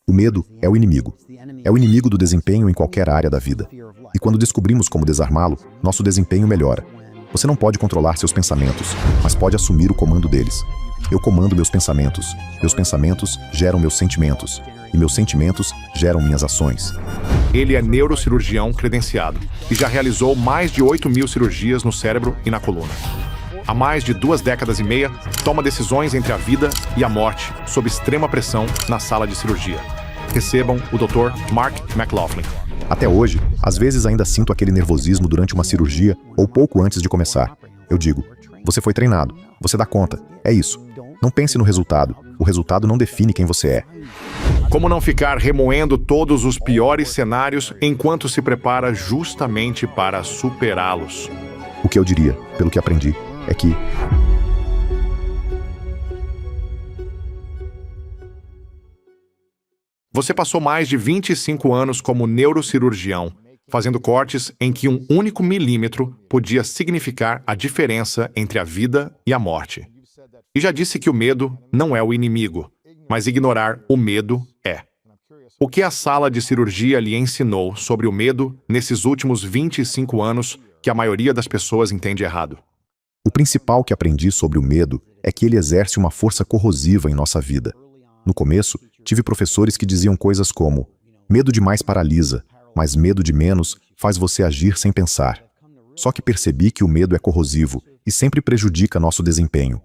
O medo é o inimigo. É o inimigo do desempenho em qualquer área da vida. E quando descobrimos como desarmá-lo, nosso desempenho melhora. Você não pode controlar seus pensamentos, mas pode assumir o comando deles. Eu comando meus pensamentos. Meus pensamentos geram meus sentimentos. E meus sentimentos geram minhas ações. Ele é neurocirurgião credenciado e já realizou mais de 8.000 cirurgias no cérebro e na coluna. Há mais de 2 décadas e meia, toma decisões entre a vida e a morte sob extrema pressão na sala de cirurgia. Recebam o Dr. Mark McLaughlin. Até hoje, às vezes ainda sinto aquele nervosismo durante uma cirurgia ou pouco antes de começar. Eu digo, você foi treinado, você dá conta, é isso. Não pense no resultado, o resultado não define quem você é. Como não ficar remoendo todos os piores cenários enquanto se prepara justamente para superá-los? O que eu diria, pelo que aprendi, é que você passou mais de 25 anos como neurocirurgião, fazendo cortes em que um único milímetro podia significar a diferença entre a vida e a morte. E já disse que o medo não é o inimigo, mas ignorar o medo é. O que a sala de cirurgia lhe ensinou sobre o medo nesses últimos 25 anos que a maioria das pessoas entende errado? o principal que aprendi sobre o medo é que ele exerce uma força corrosiva em nossa vida. No começo, tive professores que diziam coisas como: medo demais paralisa, mas medo de menos faz você agir sem pensar. Só que percebi que o medo é corrosivo e sempre prejudica nosso desempenho.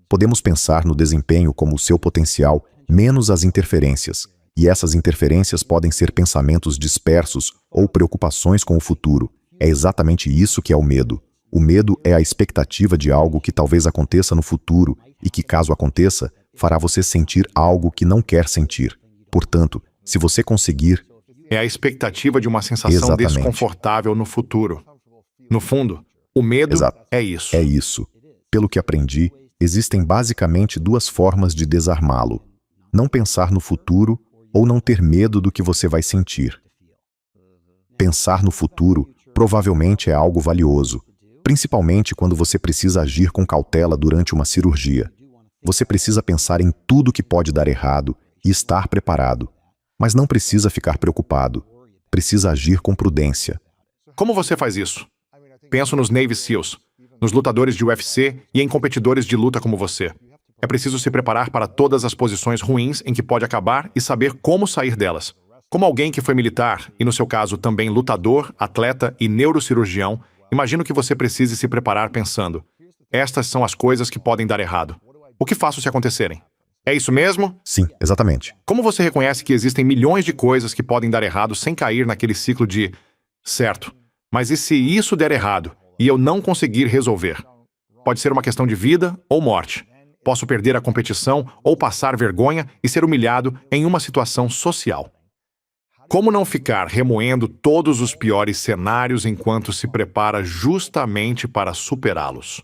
Podemos pensar no desempenho como o seu potencial menos as interferências, e essas interferências podem ser pensamentos dispersos ou preocupações com o futuro. É exatamente isso que é o medo. O medo é a expectativa de algo que talvez aconteça no futuro e que, caso aconteça, fará você sentir algo que não quer sentir. Portanto, se você conseguir... É a expectativa de uma sensação desconfortável no futuro. No fundo, o medo é isso. É isso. Pelo que aprendi, existem basicamente duas formas de desarmá-lo: não pensar no futuro ou não ter medo do que você vai sentir. Pensar no futuro provavelmente é algo valioso, principalmente quando você precisa agir com cautela durante uma cirurgia. Você precisa pensar em tudo que pode dar errado e estar preparado, mas não precisa ficar preocupado. Precisa agir com prudência. Como você faz isso? Penso nos Navy SEALs, nos lutadores de UFC e em competidores de luta como você. É preciso se preparar para todas as posições ruins em que pode acabar e saber como sair delas. Como alguém que foi militar, e no seu caso também lutador, atleta e neurocirurgião, imagino que você precise se preparar pensando: estas são as coisas que podem dar errado. O que faço se acontecerem? É isso mesmo? Sim, exatamente. Como você reconhece que existem milhões de coisas que podem dar errado sem cair naquele ciclo de certo, mas e se isso der errado e eu não conseguir resolver? Pode ser uma questão de vida ou morte. Posso perder a competição ou passar vergonha e ser humilhado em uma situação social. Como não ficar remoendo todos os piores cenários enquanto se prepara justamente para superá-los?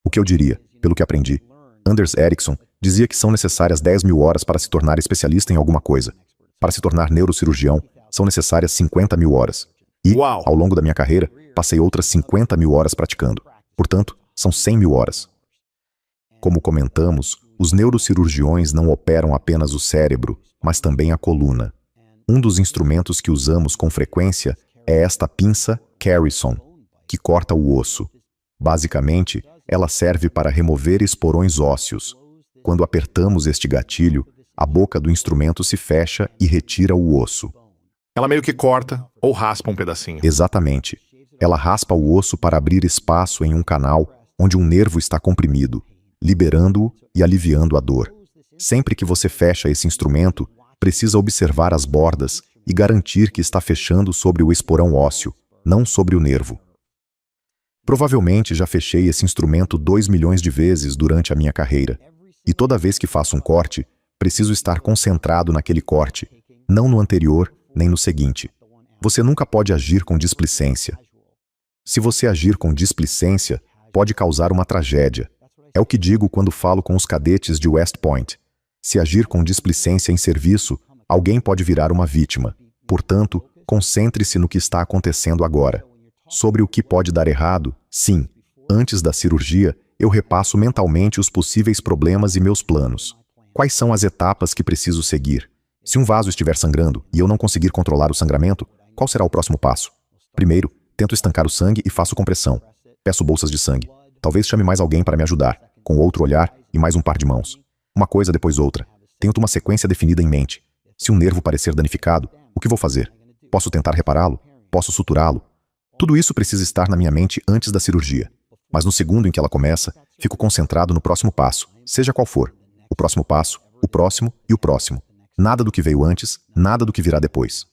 O que eu diria, pelo que aprendi, Anders Ericsson dizia que são necessárias 10.000 horas para se tornar especialista em alguma coisa. Para se tornar neurocirurgião, são necessárias 50.000 horas. E, ao longo da minha carreira, passei outras 50.000 horas praticando. Portanto, são 100.000 horas. Como comentamos, os neurocirurgiões não operam apenas o cérebro, mas também a coluna. Um dos instrumentos que usamos com frequência é esta pinça Carrison, que corta o osso. Basicamente, ela serve para remover esporões ósseos. Quando apertamos este gatilho, a boca do instrumento se fecha e retira o osso. Ela meio que corta ou raspa um pedacinho. Exatamente. Ela raspa o osso para abrir espaço em um canal onde um nervo está comprimido, liberando-o e aliviando a dor. Sempre que você fecha esse instrumento, precisa observar as bordas e garantir que está fechando sobre o esporão ósseo, não sobre o nervo. Provavelmente já fechei esse instrumento 2 milhões de vezes durante a minha carreira. E toda vez que faço um corte, preciso estar concentrado naquele corte, não no anterior nem no seguinte. Você nunca pode agir com displicência. Se você agir com displicência, pode causar uma tragédia. É o que digo quando falo com os cadetes de West Point. Se agir com displicência em serviço, alguém pode virar uma vítima. Portanto, concentre-se no que está acontecendo agora. Sobre o que pode dar errado, sim. Antes da cirurgia, eu repasso mentalmente os possíveis problemas e meus planos. Quais são as etapas que preciso seguir? Se um vaso estiver sangrando e eu não conseguir controlar o sangramento, qual será o próximo passo? Primeiro, tento estancar o sangue e faço compressão. Peço bolsas de sangue. Talvez chame mais alguém para me ajudar, com outro olhar e mais um par de mãos. Uma coisa depois outra. Tenho uma sequência definida em mente. Se um nervo parecer danificado, o que vou fazer? Posso tentar repará-lo? Posso suturá-lo? Tudo isso precisa estar na minha mente antes da cirurgia. Mas no segundo em que ela começa, fico concentrado no próximo passo, seja qual for. O próximo passo, o próximo e o próximo. Nada do que veio antes, nada do que virá depois.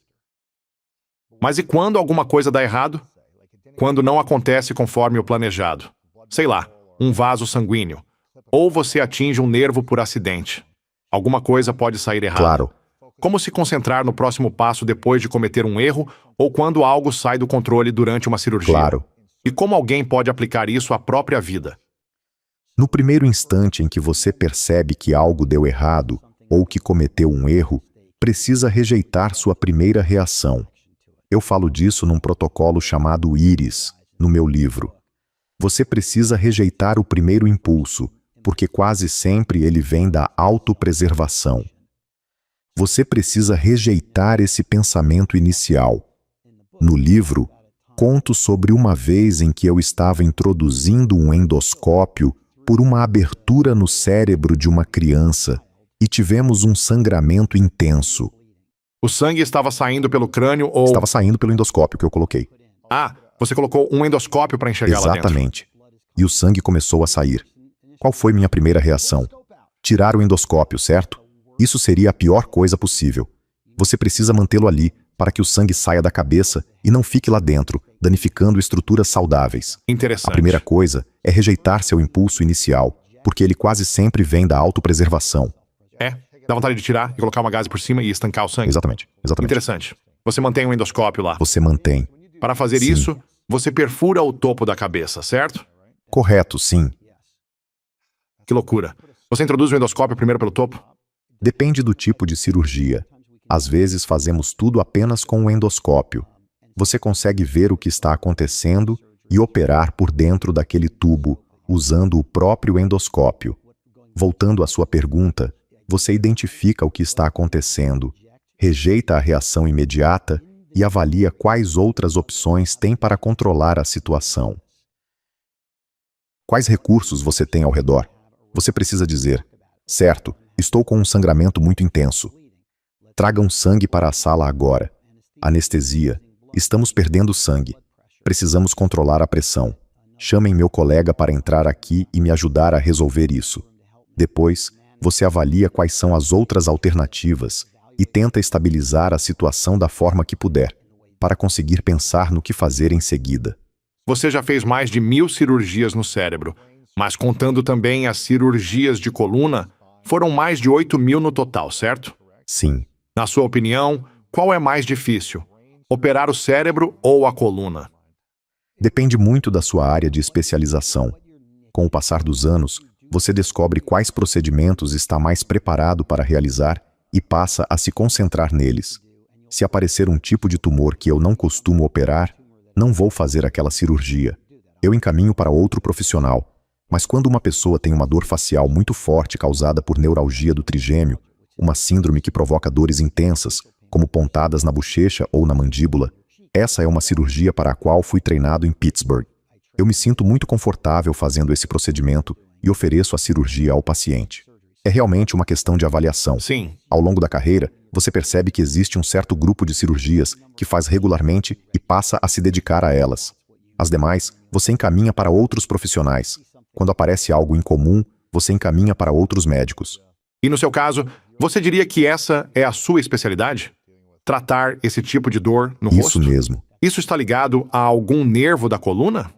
Mas e quando alguma coisa dá errado? Quando não acontece conforme o planejado? Sei lá, um vaso sanguíneo. Ou você atinge um nervo por acidente. Alguma coisa pode sair errada. Claro. Como se concentrar no próximo passo depois de cometer um erro ou quando algo sai do controle durante uma cirurgia? Claro. E como alguém pode aplicar isso à própria vida? No primeiro instante em que você percebe que algo deu errado ou que cometeu um erro, precisa rejeitar sua primeira reação. Eu falo disso num protocolo chamado IRIS, no meu livro. Você precisa rejeitar o primeiro impulso, porque quase sempre ele vem da autopreservação. Você precisa rejeitar esse pensamento inicial. No livro, conto sobre uma vez em que eu estava introduzindo um endoscópio por uma abertura no cérebro de uma criança e tivemos um sangramento intenso. O sangue estava saindo pelo crânio ou... Estava saindo pelo endoscópio que eu coloquei. Ah, você colocou um endoscópio para enxergar lá dentro. Exatamente. E o sangue começou a sair. Qual foi minha primeira reação? Tirar o endoscópio, certo? Isso seria a pior coisa possível. Você precisa mantê-lo ali para que o sangue saia da cabeça e não fique lá dentro, danificando estruturas saudáveis. Interessante. A primeira coisa é rejeitar seu impulso inicial, porque ele quase sempre vem da autopreservação. Dá vontade de tirar e colocar uma gaze por cima e estancar o sangue? Exatamente. Interessante. Você mantém um endoscópio lá. Você mantém. Para fazer Sim. isso, você perfura o topo da cabeça, certo? Correto, sim. Que loucura. Você introduz o endoscópio primeiro pelo topo? Depende do tipo de cirurgia. Às vezes fazemos tudo apenas com o endoscópio. Você consegue ver o que está acontecendo e operar por dentro daquele tubo, usando o próprio endoscópio. Voltando à sua pergunta, você identifica o que está acontecendo, rejeita a reação imediata e avalia quais outras opções tem para controlar a situação. Quais recursos você tem ao redor? Você precisa dizer, certo, estou com um sangramento muito intenso. Tragam sangue para a sala agora. Anestesia. Estamos perdendo sangue. Precisamos controlar a pressão. Chamem meu colega para entrar aqui e me ajudar a resolver isso. Depois, você avalia quais são as outras alternativas e tenta estabilizar a situação da forma que puder, para conseguir pensar no que fazer em seguida. Você já fez mais de 1000 cirurgias no cérebro, mas contando também as cirurgias de coluna, foram mais de 8.000 no total, certo? Sim. Na sua opinião, qual é mais difícil? Operar o cérebro ou a coluna? Depende muito da sua área de especialização. Com o passar dos anos, você descobre quais procedimentos está mais preparado para realizar e passa a se concentrar neles. Se aparecer um tipo de tumor que eu não costumo operar, não vou fazer aquela cirurgia. Eu encaminho para outro profissional. Mas quando uma pessoa tem uma dor facial muito forte causada por neuralgia do trigêmeo, uma síndrome que provoca dores intensas, como pontadas na bochecha ou na mandíbula, essa é uma cirurgia para a qual fui treinado em Pittsburgh. Eu me sinto muito confortável fazendo esse procedimento e ofereço a cirurgia ao paciente. É realmente uma questão de avaliação. Sim. Ao longo da carreira, você percebe que existe um certo grupo de cirurgias que faz regularmente e passa a se dedicar a elas. As demais, você encaminha para outros profissionais. Quando aparece algo incomum, você encaminha para outros médicos. E no seu caso, você diria que essa é a sua especialidade? Tratar esse tipo de dor no rosto? Isso mesmo. Isso está ligado a algum nervo da coluna?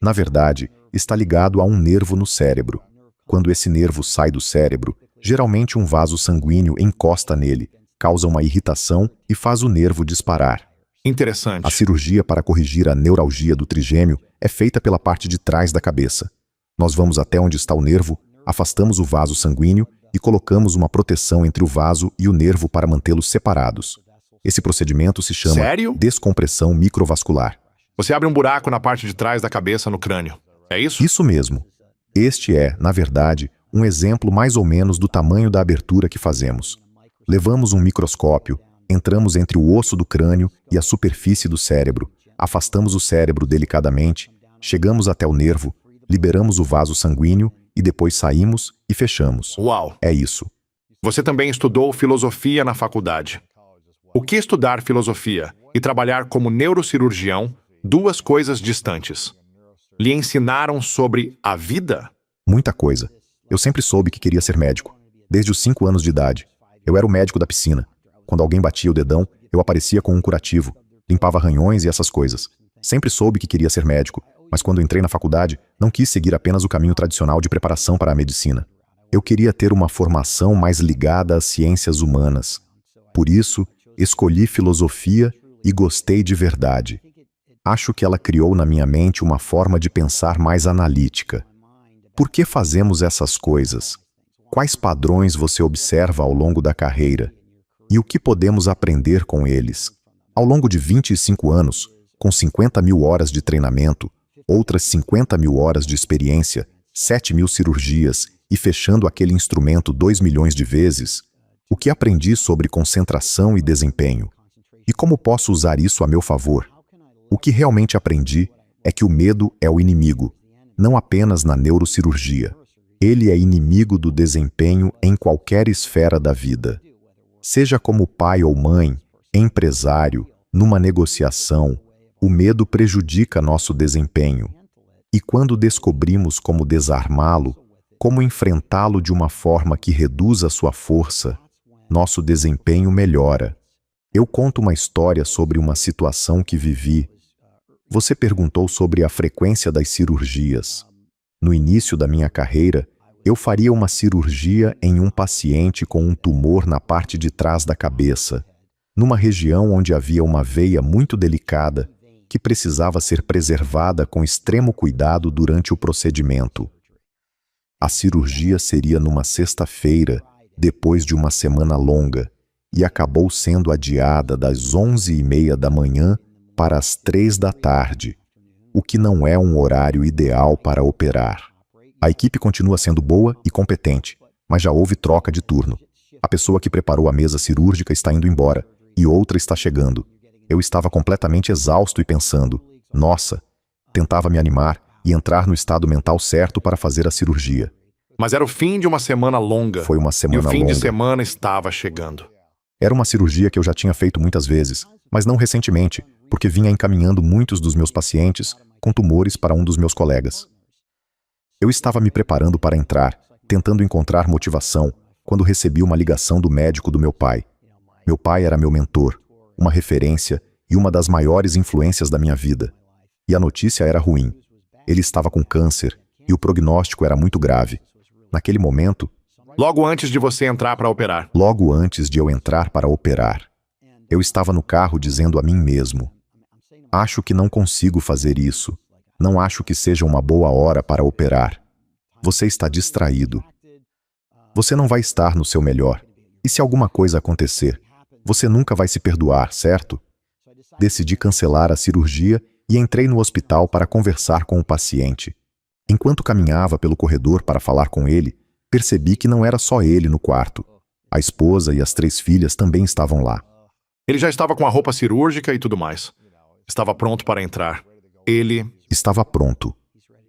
Na verdade, está ligado a um nervo no cérebro. Quando esse nervo sai do cérebro, geralmente um vaso sanguíneo encosta nele, causa uma irritação e faz o nervo disparar. Interessante. A cirurgia para corrigir a neuralgia do trigêmeo é feita pela parte de trás da cabeça. Nós vamos até onde está o nervo, afastamos o vaso sanguíneo e colocamos uma proteção entre o vaso e o nervo para mantê-los separados. Esse procedimento se chama Sério? descompressão microvascular. Você abre um buraco na parte de trás da cabeça no crânio. É isso? Isso mesmo. Este é, na verdade, um exemplo mais ou menos do tamanho da abertura que fazemos. Levamos um microscópio, entramos entre o osso do crânio e a superfície do cérebro, afastamos o cérebro delicadamente, chegamos até o nervo, liberamos o vaso sanguíneo e depois saímos e fechamos. Uau! É isso. Você também estudou filosofia na faculdade. O que estudar filosofia e trabalhar como neurocirurgião, duas coisas distantes? Lhe ensinaram sobre a vida? Muita coisa. Eu sempre soube que queria ser médico. Desde os 5 anos de idade. Eu era o médico da piscina. Quando alguém batia o dedão, eu aparecia com um curativo. Limpava arranhões e essas coisas. Sempre soube que queria ser médico, mas quando entrei na faculdade, não quis seguir apenas o caminho tradicional de preparação para a medicina. Eu queria ter uma formação mais ligada às ciências humanas. Por isso, escolhi filosofia e gostei de verdade. Acho que ela criou na minha mente uma forma de pensar mais analítica. Por que fazemos essas coisas? Quais padrões você observa ao longo da carreira? E o que podemos aprender com eles? Ao longo de 25 anos, com 50 mil horas de treinamento, outras 50 mil horas de experiência, 7 mil cirurgias e fechando aquele instrumento 2 milhões de vezes, o que aprendi sobre concentração e desempenho? E como posso usar isso a meu favor? O que realmente aprendi é que o medo é o inimigo, não apenas na neurocirurgia. Ele é inimigo do desempenho em qualquer esfera da vida. Seja como pai ou mãe, empresário, numa negociação, o medo prejudica nosso desempenho. E quando descobrimos como desarmá-lo, como enfrentá-lo de uma forma que reduza sua força, nosso desempenho melhora. Eu conto uma história sobre uma situação que vivi. Você perguntou sobre a frequência das cirurgias. No início da minha carreira, eu faria uma cirurgia em um paciente com um tumor na parte de trás da cabeça, numa região onde havia uma veia muito delicada que precisava ser preservada com extremo cuidado durante o procedimento. A cirurgia seria numa sexta-feira, depois de uma semana longa, e acabou sendo adiada das 11h30 da manhã para as 3 da tarde, o que não é um horário ideal para operar. A equipe continua sendo boa e competente, mas já houve troca de turno. A pessoa que preparou a mesa cirúrgica está indo embora, e outra está chegando. Eu estava completamente exausto e pensando, nossa, tentava me animar e entrar no estado mental certo para fazer a cirurgia. Mas era o fim de uma semana longa. Foi uma semana longa. E o fim longa. de semana estava chegando. Era uma cirurgia que eu já tinha feito muitas vezes, mas não recentemente, porque vinha encaminhando muitos dos meus pacientes com tumores para um dos meus colegas. Eu estava me preparando para entrar, tentando encontrar motivação, quando recebi uma ligação do médico do meu pai. Meu pai era meu mentor, uma referência e uma das maiores influências da minha vida. E a notícia era ruim. Ele estava com câncer e o prognóstico era muito grave. Naquele momento, Logo antes de você entrar para operar. logo antes de eu entrar para operar, eu estava no carro dizendo a mim mesmo, acho que não consigo fazer isso. Não acho que seja uma boa hora para operar. Você está distraído. Você não vai estar no seu melhor. E se alguma coisa acontecer, você nunca vai se perdoar, certo? Decidi cancelar a cirurgia e entrei no hospital para conversar com o paciente. Enquanto caminhava pelo corredor para falar com ele, percebi que não era só ele no quarto. A esposa e as 3 filhas também estavam lá. Ele já estava com a roupa cirúrgica e tudo mais. Estava pronto para entrar. Ele... Estava pronto.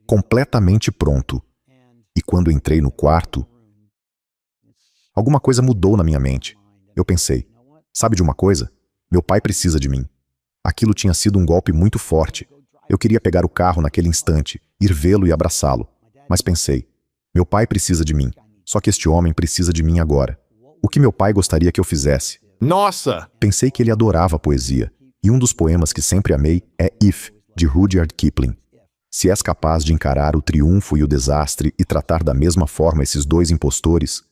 Completamente pronto. E quando entrei no quarto, alguma coisa mudou na minha mente. Eu pensei, sabe de uma coisa? Meu pai precisa de mim. Aquilo tinha sido um golpe muito forte. Eu queria pegar o carro naquele instante, ir vê-lo e abraçá-lo. Mas pensei, meu pai precisa de mim. Só que este homem precisa de mim agora. O que meu pai gostaria que eu fizesse? Nossa! Pensei que ele adorava poesia. E um dos poemas que sempre amei é If, de Rudyard Kipling. Se és capaz de encarar o triunfo e o desastre e tratar da mesma forma esses 2 impostores,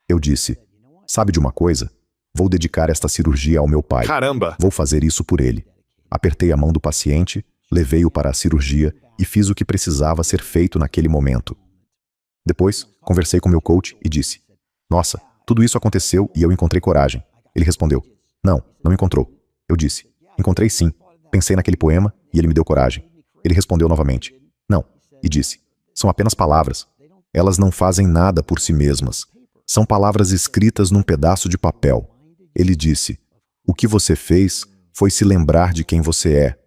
eu disse, sabe de uma coisa? Vou dedicar esta cirurgia ao meu pai. Caramba! Vou fazer isso por ele. Apertei a mão do paciente, levei-o para a cirurgia e fiz o que precisava ser feito naquele momento. Depois, conversei com meu coach e disse, nossa, tudo isso aconteceu e eu encontrei coragem. Ele respondeu, não encontrou. Eu disse, encontrei sim. Pensei naquele poema e ele me deu coragem. Ele respondeu novamente, não, e disse, são apenas palavras. Elas não fazem nada por si mesmas. São palavras escritas num pedaço de papel. Ele disse: "O que você fez foi se lembrar de quem você é.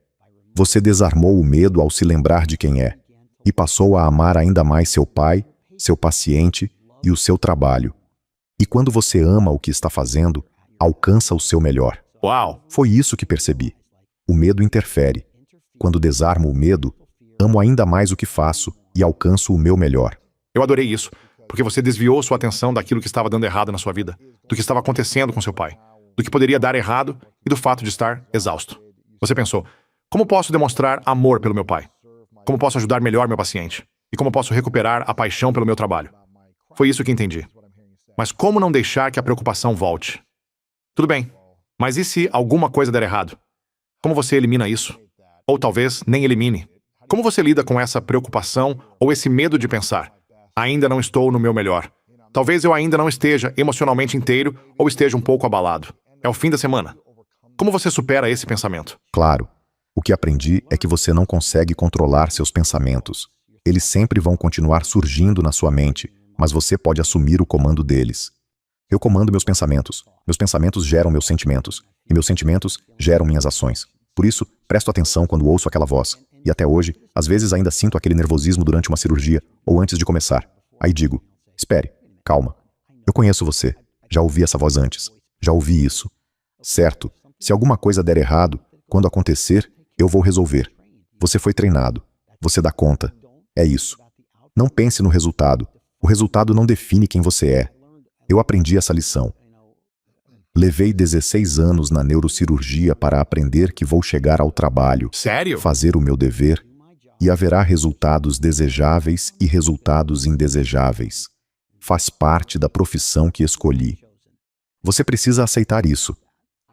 Você desarmou o medo ao se lembrar de quem é, e passou a amar ainda mais seu pai, seu paciente e o seu trabalho. E quando você ama o que está fazendo, alcança o seu melhor." Uau! Foi isso que percebi. O medo interfere. Quando desarmo o medo, amo ainda mais o que faço e alcanço o meu melhor. Eu adorei isso, porque você desviou sua atenção daquilo que estava dando errado na sua vida, do que estava acontecendo com seu pai, do que poderia dar errado e do fato de estar exausto. Você pensou: como posso demonstrar amor pelo meu pai? Como posso ajudar melhor meu paciente? E como posso recuperar a paixão pelo meu trabalho? Foi isso que entendi. Mas como não deixar que a preocupação volte? Tudo bem, mas e se alguma coisa der errado? Como você elimina isso? Ou talvez nem elimine. Como você lida com essa preocupação ou esse medo de pensar: ainda não estou no meu melhor. Talvez eu ainda não esteja emocionalmente inteiro ou esteja um pouco abalado. É o fim da semana. Como você supera esse pensamento? Claro, o que aprendi é que você não consegue controlar seus pensamentos. Eles sempre vão continuar surgindo na sua mente, mas você pode assumir o comando deles. Eu comando meus pensamentos. Meus pensamentos geram meus sentimentos. E meus sentimentos geram minhas ações. Por isso, presto atenção quando ouço aquela voz. E até hoje, às vezes ainda sinto aquele nervosismo durante uma cirurgia ou antes de começar. Aí digo: espere, calma. Eu conheço você. Já ouvi essa voz antes. Já ouvi isso. Certo, se alguma coisa der errado, quando acontecer, eu vou resolver. Você foi treinado. Você dá conta. É isso. Não pense no resultado. O resultado não define quem você é. Eu aprendi essa lição. Levei 16 anos na neurocirurgia para aprender que vou chegar ao trabalho, Sério? fazer o meu dever, e haverá resultados desejáveis e resultados indesejáveis. Faz parte da profissão que escolhi. Você precisa aceitar isso.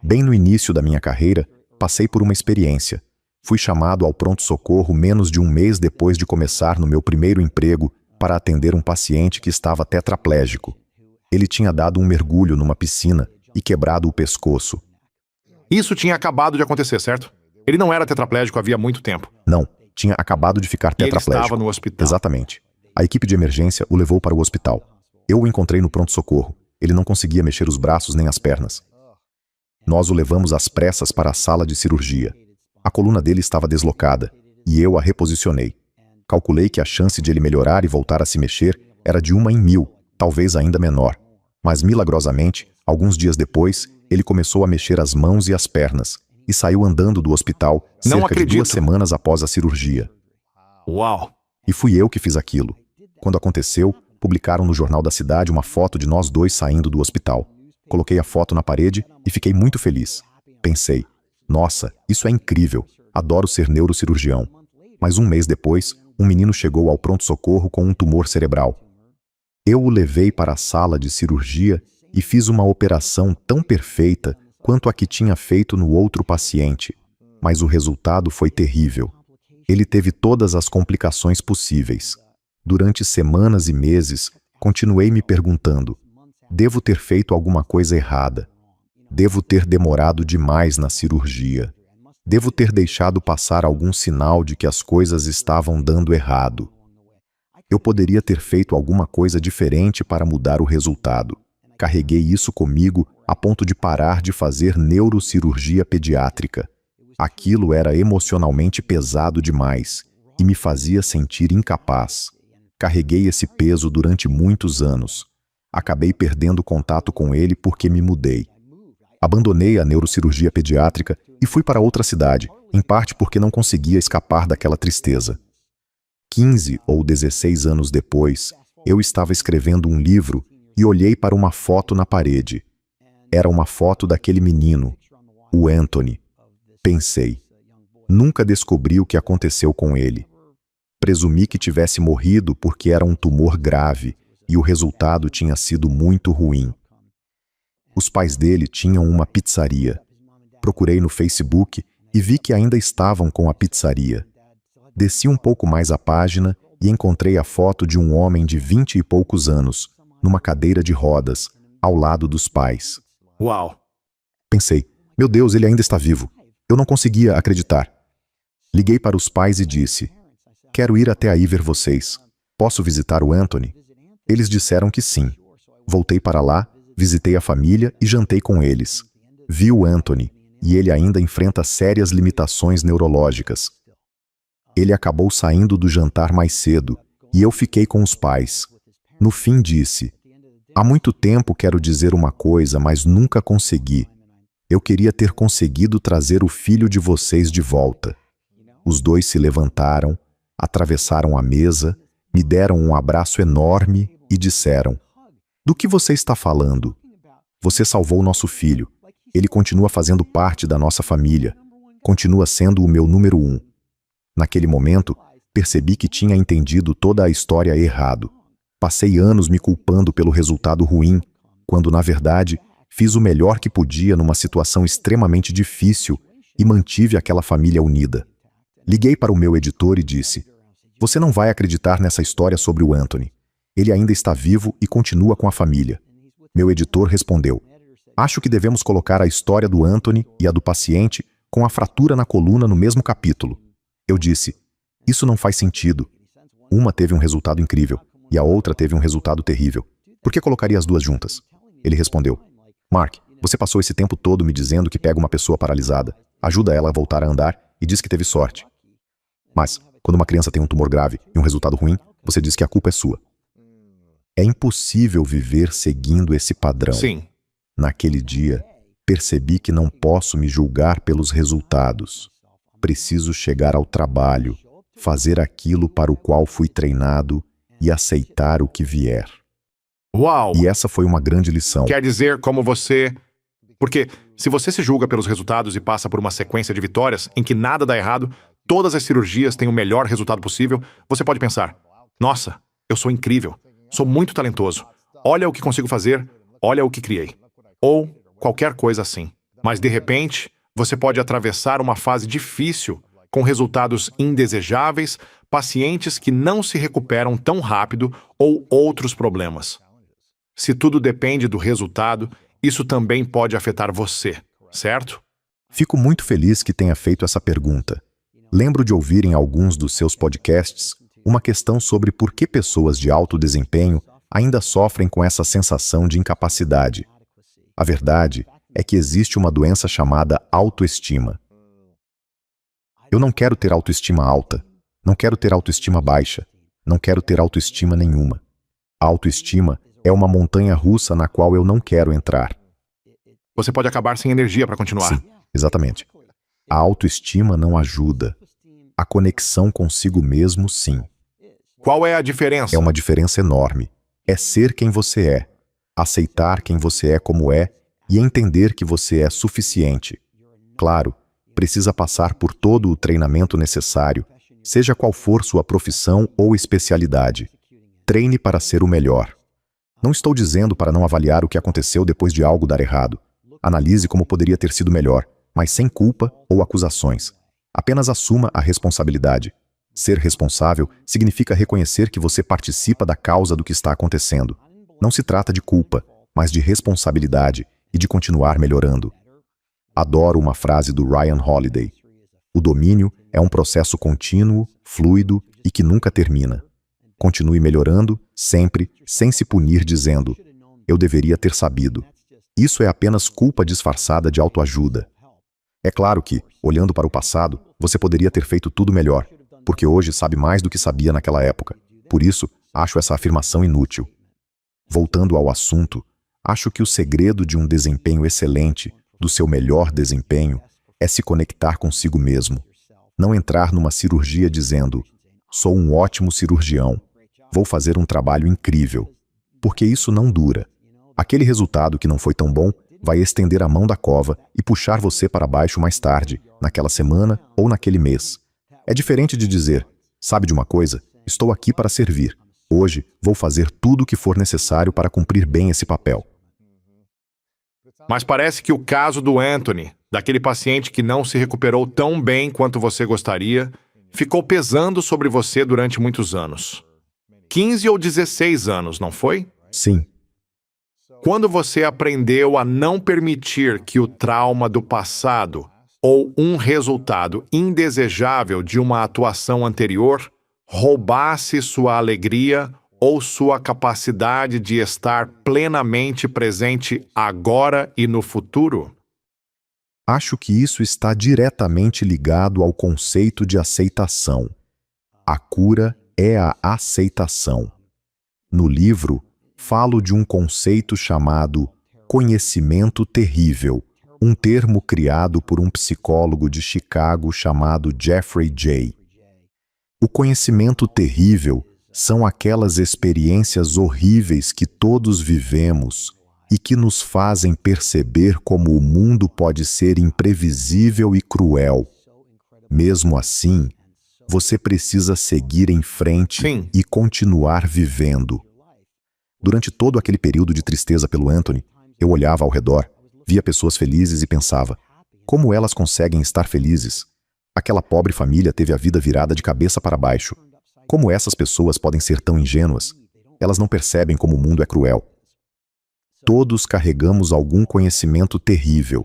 Bem no início da minha carreira, passei por uma experiência. Fui chamado ao pronto-socorro menos de um mês depois de começar no meu primeiro emprego para atender um paciente que estava tetraplégico. Ele tinha dado um mergulho numa piscina e quebrado o pescoço. Isso tinha acabado de acontecer, certo? Ele não era tetraplégico havia muito tempo. Não, tinha acabado de ficar E ele tetraplégico. estava no hospital. Exatamente. A equipe de emergência o levou para o hospital. Eu o encontrei no pronto-socorro. Ele não conseguia mexer os braços nem as pernas. Nós o levamos às pressas para a sala de cirurgia. A coluna dele estava deslocada, e eu a reposicionei. Calculei que a chance de ele melhorar e voltar a se mexer era de 1 em 1000, talvez ainda menor. Mas, milagrosamente, alguns dias depois, ele começou a mexer as mãos e as pernas, e saiu andando do hospital Não cerca de acredito. 2 semanas após a cirurgia. Uau! E fui eu que fiz aquilo. Quando aconteceu, publicaram no jornal da cidade uma foto de nós dois saindo do hospital. Coloquei a foto na parede e fiquei muito feliz. Pensei: nossa, isso é incrível, adoro ser neurocirurgião. Mas um mês depois, um menino chegou ao pronto-socorro com um tumor cerebral. Eu o levei para a sala de cirurgia e fiz uma operação tão perfeita quanto a que tinha feito no outro paciente. Mas o resultado foi terrível. Ele teve todas as complicações possíveis. Durante semanas e meses, continuei me perguntando: devo ter feito alguma coisa errada? Devo ter demorado demais na cirurgia? Devo ter deixado passar algum sinal de que as coisas estavam dando errado? Eu poderia ter feito alguma coisa diferente para mudar o resultado. Carreguei isso comigo a ponto de parar de fazer neurocirurgia pediátrica. Aquilo era emocionalmente pesado demais e me fazia sentir incapaz. Carreguei esse peso durante muitos anos. Acabei perdendo contato com ele porque me mudei. Abandonei a neurocirurgia pediátrica e fui para outra cidade, em parte porque não conseguia escapar daquela tristeza. 15 ou 16 anos depois, eu estava escrevendo um livro e olhei para uma foto na parede. Era uma foto daquele menino, o Anthony. Pensei: nunca descobri o que aconteceu com ele. Presumi que tivesse morrido porque era um tumor grave e o resultado tinha sido muito ruim. Os pais dele tinham uma pizzaria. Procurei no Facebook e vi que ainda estavam com a pizzaria. Desci um pouco mais a página e encontrei a foto de um homem de 20 e poucos anos, numa cadeira de rodas, ao lado dos pais. Uau! Pensei: meu Deus, ele ainda está vivo. Eu não conseguia acreditar. Liguei para os pais e disse: quero ir até aí ver vocês. Posso visitar o Anthony? Eles disseram que sim. Voltei para lá Visitei a família e jantei com eles. Vi o Anthony, e ele ainda enfrenta sérias limitações neurológicas. Ele acabou saindo do jantar mais cedo, e eu fiquei com os pais. No fim disse: há muito tempo quero dizer uma coisa, mas nunca consegui. Eu queria ter conseguido trazer o filho de vocês de volta. Os dois se levantaram, atravessaram a mesa, me deram um abraço enorme e disseram: do que você está falando? Você salvou nosso filho. Ele continua fazendo parte da nossa família. Continua sendo o meu número 1. Naquele momento, percebi que tinha entendido toda a história errado. Passei anos me culpando pelo resultado ruim, quando, na verdade, fiz o melhor que podia numa situação extremamente difícil e mantive aquela família unida. Liguei para o meu editor e disse: você não vai acreditar nessa história sobre o Anthony. Ele ainda está vivo e continua com a família. Meu editor respondeu: acho que devemos colocar a história do Anthony e a do paciente com a fratura na coluna no mesmo capítulo. Eu disse: isso não faz sentido. Uma teve um resultado incrível e a outra teve um resultado terrível. Por que colocaria as duas juntas? Ele respondeu: Mark, você passou esse tempo todo me dizendo que pega uma pessoa paralisada, ajuda ela a voltar a andar e diz que teve sorte. Mas, quando uma criança tem um tumor grave e um resultado ruim, você diz que a culpa é sua. É impossível viver seguindo esse padrão. Sim. Naquele dia, percebi que não posso me julgar pelos resultados. Preciso chegar ao trabalho, fazer aquilo para o qual fui treinado e aceitar o que vier. Uau! E essa foi uma grande lição. Quer dizer, como você... Porque se você se julga pelos resultados e passa por uma sequência de vitórias em que nada dá errado, todas as cirurgias têm o melhor resultado possível, você pode pensar: nossa, eu sou incrível, sou muito talentoso, olha o que consigo fazer, olha o que criei. Ou qualquer coisa assim. Mas, de repente, você pode atravessar uma fase difícil, com resultados indesejáveis, pacientes que não se recuperam tão rápido ou outros problemas. Se tudo depende do resultado, isso também pode afetar você, certo? Fico muito feliz que tenha feito essa pergunta. Lembro de ouvir em alguns dos seus podcasts uma questão sobre por que pessoas de alto desempenho ainda sofrem com essa sensação de incapacidade. A verdade é que existe uma doença chamada autoestima. Eu não quero ter autoestima alta, não quero ter autoestima baixa, não quero ter autoestima nenhuma. A autoestima é uma montanha russa na qual eu não quero entrar. Você pode acabar sem energia para continuar. Sim, exatamente. A autoestima não ajuda. A conexão consigo mesmo, sim. Qual é a diferença? É uma diferença enorme. É ser quem você é, aceitar quem você é como é e entender que você é suficiente. Claro, precisa passar por todo o treinamento necessário, seja qual for sua profissão ou especialidade. Treine para ser o melhor. Não estou dizendo para não avaliar o que aconteceu depois de algo dar errado. Analise como poderia ter sido melhor, mas sem culpa ou acusações. Apenas assuma a responsabilidade. Ser responsável significa reconhecer que você participa da causa do que está acontecendo. Não se trata de culpa, mas de responsabilidade e de continuar melhorando. Adoro uma frase do Ryan Holiday: o domínio é um processo contínuo, fluido e que nunca termina. Continue melhorando, sempre, sem se punir dizendo: eu deveria ter sabido. Isso é apenas culpa disfarçada de autoajuda. É claro que, olhando para o passado, você poderia ter feito tudo melhor, porque hoje sabe mais do que sabia naquela época. Por isso, acho essa afirmação inútil. Voltando ao assunto, acho que o segredo de um desempenho excelente, do seu melhor desempenho, é se conectar consigo mesmo. Não entrar numa cirurgia dizendo: sou um ótimo cirurgião, vou fazer um trabalho incrível. Porque isso não dura. Aquele resultado que não foi tão bom vai estender a mão da cova e puxar você para baixo mais tarde, naquela semana ou naquele mês. É diferente de dizer: sabe de uma coisa? Estou aqui para servir. Hoje vou fazer tudo o que for necessário para cumprir bem esse papel. Mas parece que o caso do Anthony, daquele paciente que não se recuperou tão bem quanto você gostaria, ficou pesando sobre você durante muitos anos. 15 ou 16 anos, não foi? Sim. Quando você aprendeu a não permitir que o trauma do passado ou um resultado indesejável de uma atuação anterior roubasse sua alegria ou sua capacidade de estar plenamente presente agora e no futuro? Acho que isso está diretamente ligado ao conceito de aceitação. A cura é a aceitação. No livro, falo de um conceito chamado conhecimento terrível, um termo criado por um psicólogo de Chicago chamado Jeffrey Jay. O conhecimento terrível são aquelas experiências horríveis que todos vivemos e que nos fazem perceber como o mundo pode ser imprevisível e cruel. Mesmo assim, você precisa seguir em frente Sim. e continuar vivendo. Durante todo aquele período de tristeza pelo Anthony, eu olhava ao redor, via pessoas felizes e pensava, como elas conseguem estar felizes? Aquela pobre família teve a vida virada de cabeça para baixo. Como essas pessoas podem ser tão ingênuas? Elas não percebem como o mundo é cruel. Todos carregamos algum conhecimento terrível.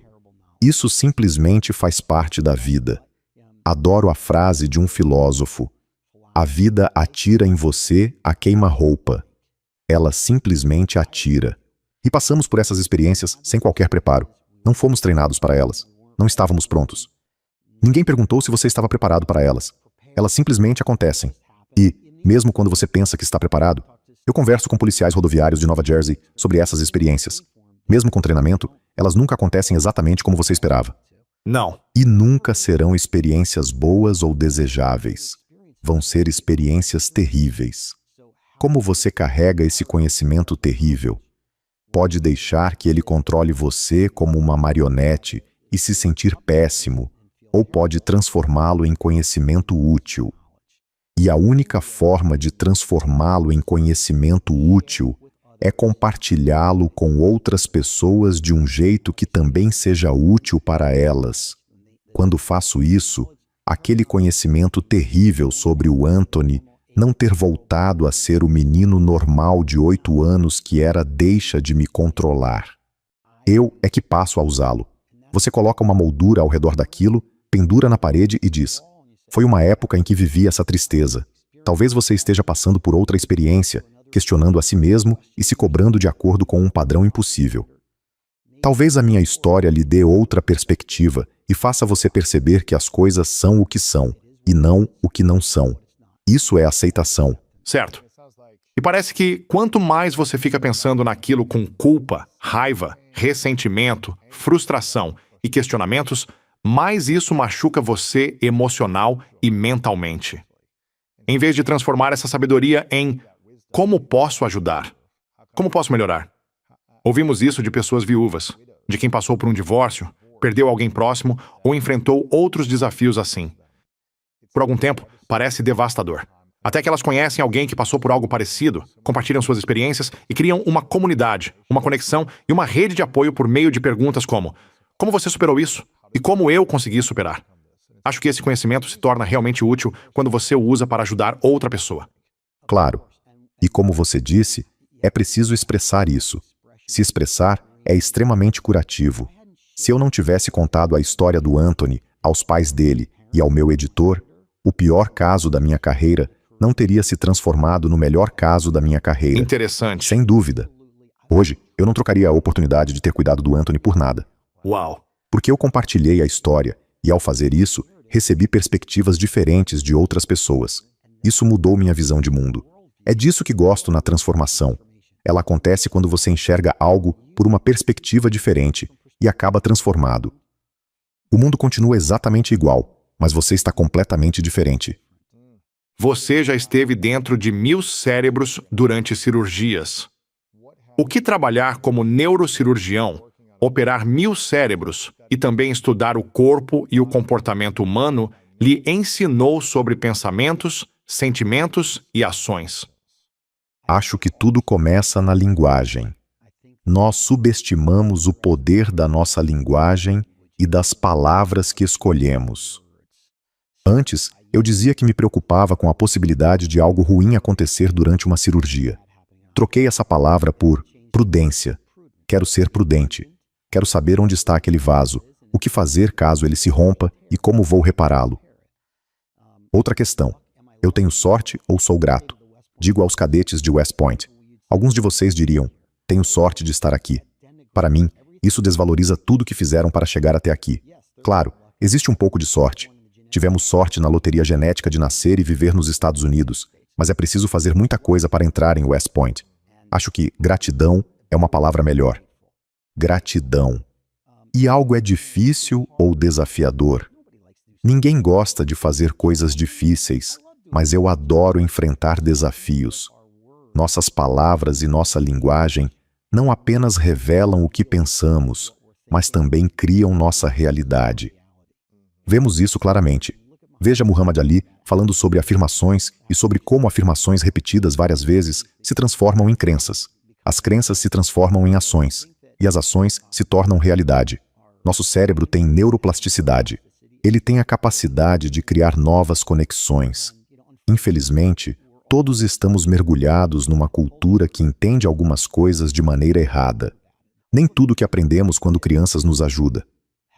Isso simplesmente faz parte da vida. Adoro a frase de um filósofo: a vida atira em você a queima-roupa. Ela simplesmente atira. E passamos por essas experiências sem qualquer preparo. Não fomos treinados para elas. Não estávamos prontos. Ninguém perguntou se você estava preparado para elas. Elas simplesmente acontecem. E, mesmo quando você pensa que está preparado, eu converso com policiais rodoviários de Nova Jersey sobre essas experiências. Mesmo com treinamento, elas nunca acontecem exatamente como você esperava. Não. E nunca serão experiências boas ou desejáveis. Vão ser experiências terríveis. Como você carrega esse conhecimento terrível? Pode deixar que ele controle você como uma marionete e se sentir péssimo, ou pode transformá-lo em conhecimento útil. E a única forma de transformá-lo em conhecimento útil é compartilhá-lo com outras pessoas de um jeito que também seja útil para elas. Quando faço isso, aquele conhecimento terrível sobre o Anthony não ter voltado a ser o menino normal de 8 anos que era deixa de me controlar. Eu é que passo a usá-lo. Você coloca uma moldura ao redor daquilo, pendura na parede e diz: foi uma época em que vivi essa tristeza. Talvez você esteja passando por outra experiência, questionando a si mesmo e se cobrando de acordo com um padrão impossível. Talvez a minha história lhe dê outra perspectiva e faça você perceber que as coisas são o que são, e não o que não são. Isso é aceitação. Certo. E parece que quanto mais você fica pensando naquilo com culpa, raiva, ressentimento, frustração e questionamentos, mais isso machuca você emocional e mentalmente. Em vez de transformar essa sabedoria em como posso ajudar? Como posso melhorar? Ouvimos isso de pessoas viúvas, de quem passou por um divórcio, perdeu alguém próximo ou enfrentou outros desafios assim. Por algum tempo, parece devastador. Até que elas conhecem alguém que passou por algo parecido, compartilham suas experiências e criam uma comunidade, uma conexão e uma rede de apoio por meio de perguntas como: como você superou isso? E como eu consegui superar? Acho que esse conhecimento se torna realmente útil quando você o usa para ajudar outra pessoa. Claro. E como você disse, é preciso expressar isso. Se expressar é extremamente curativo. Se eu não tivesse contado a história do Anthony aos pais dele e ao meu editor, o pior caso da minha carreira não teria se transformado no melhor caso da minha carreira. Interessante. Sem dúvida. Hoje, eu não trocaria a oportunidade de ter cuidado do Anthony por nada. Uau. Porque eu compartilhei a história e, ao fazer isso, recebi perspectivas diferentes de outras pessoas. Isso mudou minha visão de mundo. É disso que gosto na transformação. Ela acontece quando você enxerga algo por uma perspectiva diferente e acaba transformado. O mundo continua exatamente igual, mas você está completamente diferente. Você já esteve dentro de 1000 cérebros durante cirurgias. O que trabalhar como neurocirurgião, operar 1000 cérebros e também estudar o corpo e o comportamento humano lhe ensinou sobre pensamentos, sentimentos e ações? Acho que tudo começa na linguagem. Nós subestimamos o poder da nossa linguagem e das palavras que escolhemos. Antes, eu dizia que me preocupava com a possibilidade de algo ruim acontecer durante uma cirurgia. Troquei essa palavra por prudência. Quero ser prudente. Quero saber onde está aquele vaso, o que fazer caso ele se rompa e como vou repará-lo. Outra questão. Eu tenho sorte ou sou grato? Digo aos cadetes de West Point. Alguns de vocês diriam, tenho sorte de estar aqui. Para mim, isso desvaloriza tudo que fizeram para chegar até aqui. Claro, existe um pouco de sorte. Tivemos sorte na loteria genética de nascer e viver nos Estados Unidos, mas é preciso fazer muita coisa para entrar em West Point. Acho que gratidão é uma palavra melhor. Gratidão. E algo é difícil ou desafiador? Ninguém gosta de fazer coisas difíceis, mas eu adoro enfrentar desafios. Nossas palavras e nossa linguagem não apenas revelam o que pensamos, mas também criam nossa realidade. Vemos isso claramente. Veja Muhammad Ali falando sobre afirmações e sobre como afirmações repetidas várias vezes se transformam em crenças. As crenças se transformam em ações, e as ações se tornam realidade. Nosso cérebro tem neuroplasticidade. Ele tem a capacidade de criar novas conexões. Infelizmente, todos estamos mergulhados numa cultura que entende algumas coisas de maneira errada. Nem tudo que aprendemos quando crianças nos ajuda.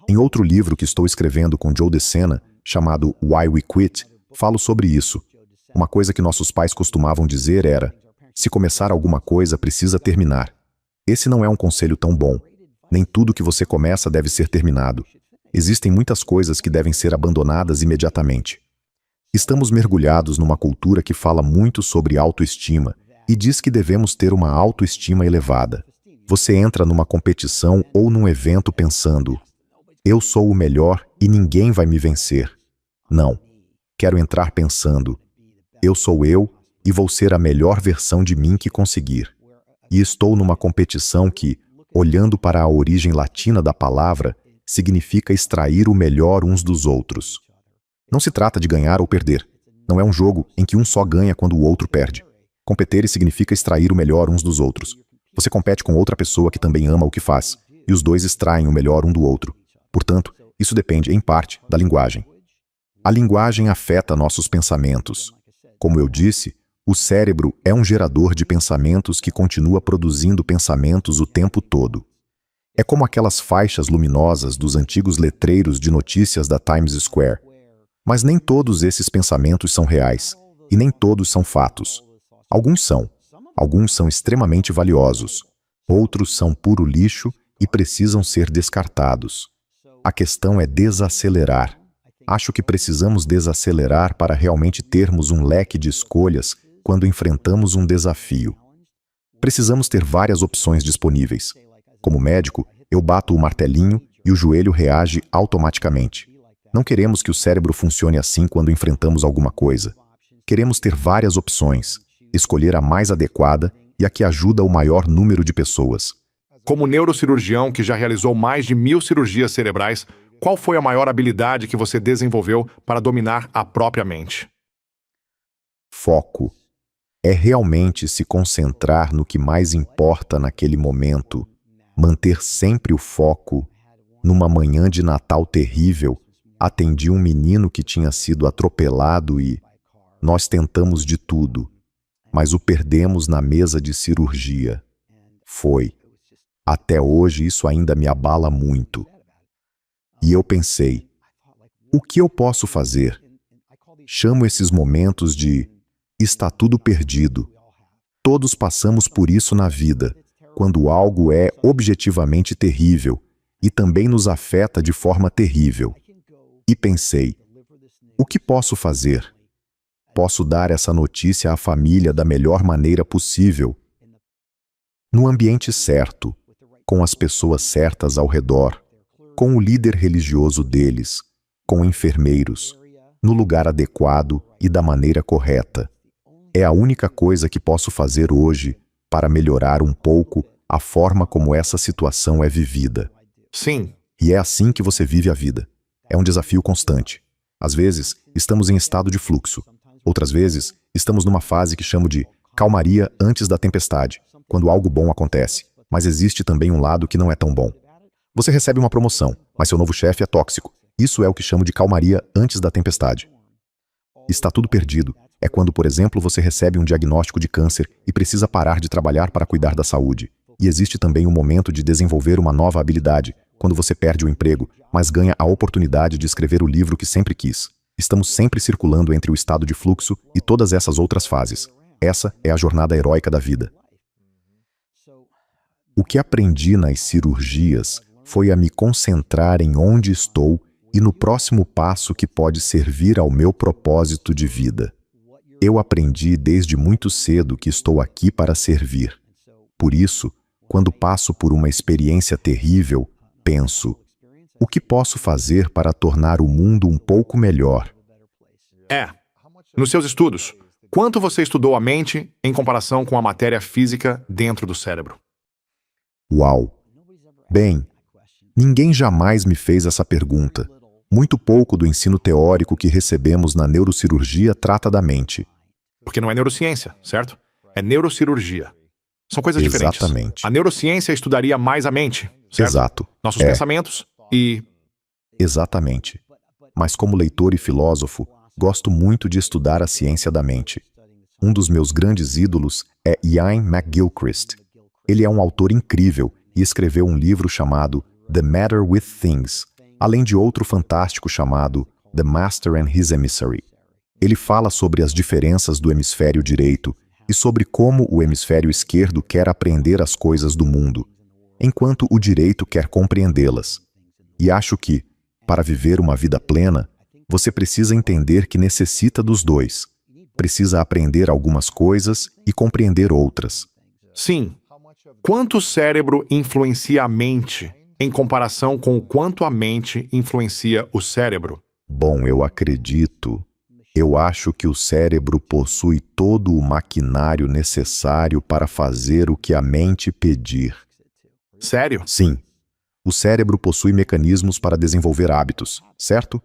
Em outro livro que estou escrevendo com Joe DeSena, chamado Why We Quit, falo sobre isso. Uma coisa que nossos pais costumavam dizer era: se começar alguma coisa, precisa terminar. Esse não é um conselho tão bom. Nem tudo que você começa deve ser terminado. Existem muitas coisas que devem ser abandonadas imediatamente. Estamos mergulhados numa cultura que fala muito sobre autoestima e diz que devemos ter uma autoestima elevada. Você entra numa competição ou num evento pensando: eu sou o melhor e ninguém vai me vencer. Não. Quero entrar pensando: eu sou eu e vou ser a melhor versão de mim que conseguir. E estou numa competição que, olhando para a origem latina da palavra, significa extrair o melhor uns dos outros. Não se trata de ganhar ou perder. Não é um jogo em que um só ganha quando o outro perde. Competir significa extrair o melhor uns dos outros. Você compete com outra pessoa que também ama o que faz, e os dois extraem o melhor um do outro. Portanto, isso depende, em parte, da linguagem. A linguagem afeta nossos pensamentos. Como eu disse, o cérebro é um gerador de pensamentos que continua produzindo pensamentos o tempo todo. É como aquelas faixas luminosas dos antigos letreiros de notícias da Times Square. Mas nem todos esses pensamentos são reais, e nem todos são fatos. Alguns são extremamente valiosos. Outros são puro lixo e precisam ser descartados. A questão é desacelerar. Acho que precisamos desacelerar para realmente termos um leque de escolhas quando enfrentamos um desafio. Precisamos ter várias opções disponíveis. Como médico, eu bato o martelinho e o joelho reage automaticamente. Não queremos que o cérebro funcione assim quando enfrentamos alguma coisa. Queremos ter várias opções, escolher a mais adequada e a que ajuda o maior número de pessoas. Como neurocirurgião que já realizou mais de 1000 cirurgias cerebrais, qual foi a maior habilidade que você desenvolveu para dominar a própria mente? Foco. É realmente se concentrar no que mais importa naquele momento. Manter sempre o foco. Numa manhã de Natal terrível, atendi um menino que tinha sido atropelado e nós tentamos de tudo, mas o perdemos na mesa de cirurgia. Até hoje isso ainda me abala muito. E eu pensei, o que eu posso fazer? Chamo esses momentos de está tudo perdido. Todos passamos por isso na vida, quando algo é objetivamente terrível e também nos afeta de forma terrível. E pensei, o que posso fazer? Posso dar essa notícia à família da melhor maneira possível, no ambiente certo, com as pessoas certas ao redor, com o líder religioso deles, com enfermeiros, no lugar adequado e da maneira correta. É a única coisa que posso fazer hoje para melhorar um pouco a forma como essa situação é vivida. Sim. E é assim que você vive a vida. É um desafio constante. Às vezes, estamos em estado de fluxo. Outras vezes, estamos numa fase que chamo de calmaria antes da tempestade, quando algo bom acontece. Mas existe também um lado que não é tão bom. Você recebe uma promoção, mas seu novo chefe é tóxico. Isso é o que chamo de calmaria antes da tempestade. Está tudo perdido. É quando, por exemplo, você recebe um diagnóstico de câncer e precisa parar de trabalhar para cuidar da saúde. E existe também um momento de desenvolver uma nova habilidade, quando você perde o emprego, mas ganha a oportunidade de escrever o livro que sempre quis. Estamos sempre circulando entre o estado de fluxo e todas essas outras fases. Essa é a jornada heróica da vida. O que aprendi nas cirurgias foi a me concentrar em onde estou e no próximo passo que pode servir ao meu propósito de vida. Eu aprendi desde muito cedo que estou aqui para servir. Por isso, quando passo por uma experiência terrível, penso: o que posso fazer para tornar o mundo um pouco melhor? Nos seus estudos, quanto você estudou a mente em comparação com a matéria física dentro do cérebro? Uau! Bem, ninguém jamais me fez essa pergunta. Muito pouco do ensino teórico que recebemos na neurocirurgia trata da mente. Porque não é neurociência, certo? É neurocirurgia. São coisas diferentes. Exatamente. A neurociência estudaria mais a mente, certo? Exato. Nossos pensamentos e... Exatamente. Mas como leitor e filósofo, gosto muito de estudar a ciência da mente. Um dos meus grandes ídolos é Iain McGilchrist. Ele é um autor incrível e escreveu um livro chamado The Matter with Things, além de outro fantástico chamado The Master and His Emissary. Ele fala sobre as diferenças do hemisfério direito e sobre como o hemisfério esquerdo quer aprender as coisas do mundo, enquanto o direito quer compreendê-las. E acho que, para viver uma vida plena, você precisa entender que necessita dos dois. Precisa aprender algumas coisas e compreender outras. Sim. Quanto o cérebro influencia a mente em comparação com o quanto a mente influencia o cérebro? Bom, eu acho que o cérebro possui todo o maquinário necessário para fazer o que a mente pedir. Sério? Sim. O cérebro possui mecanismos para desenvolver hábitos, certo?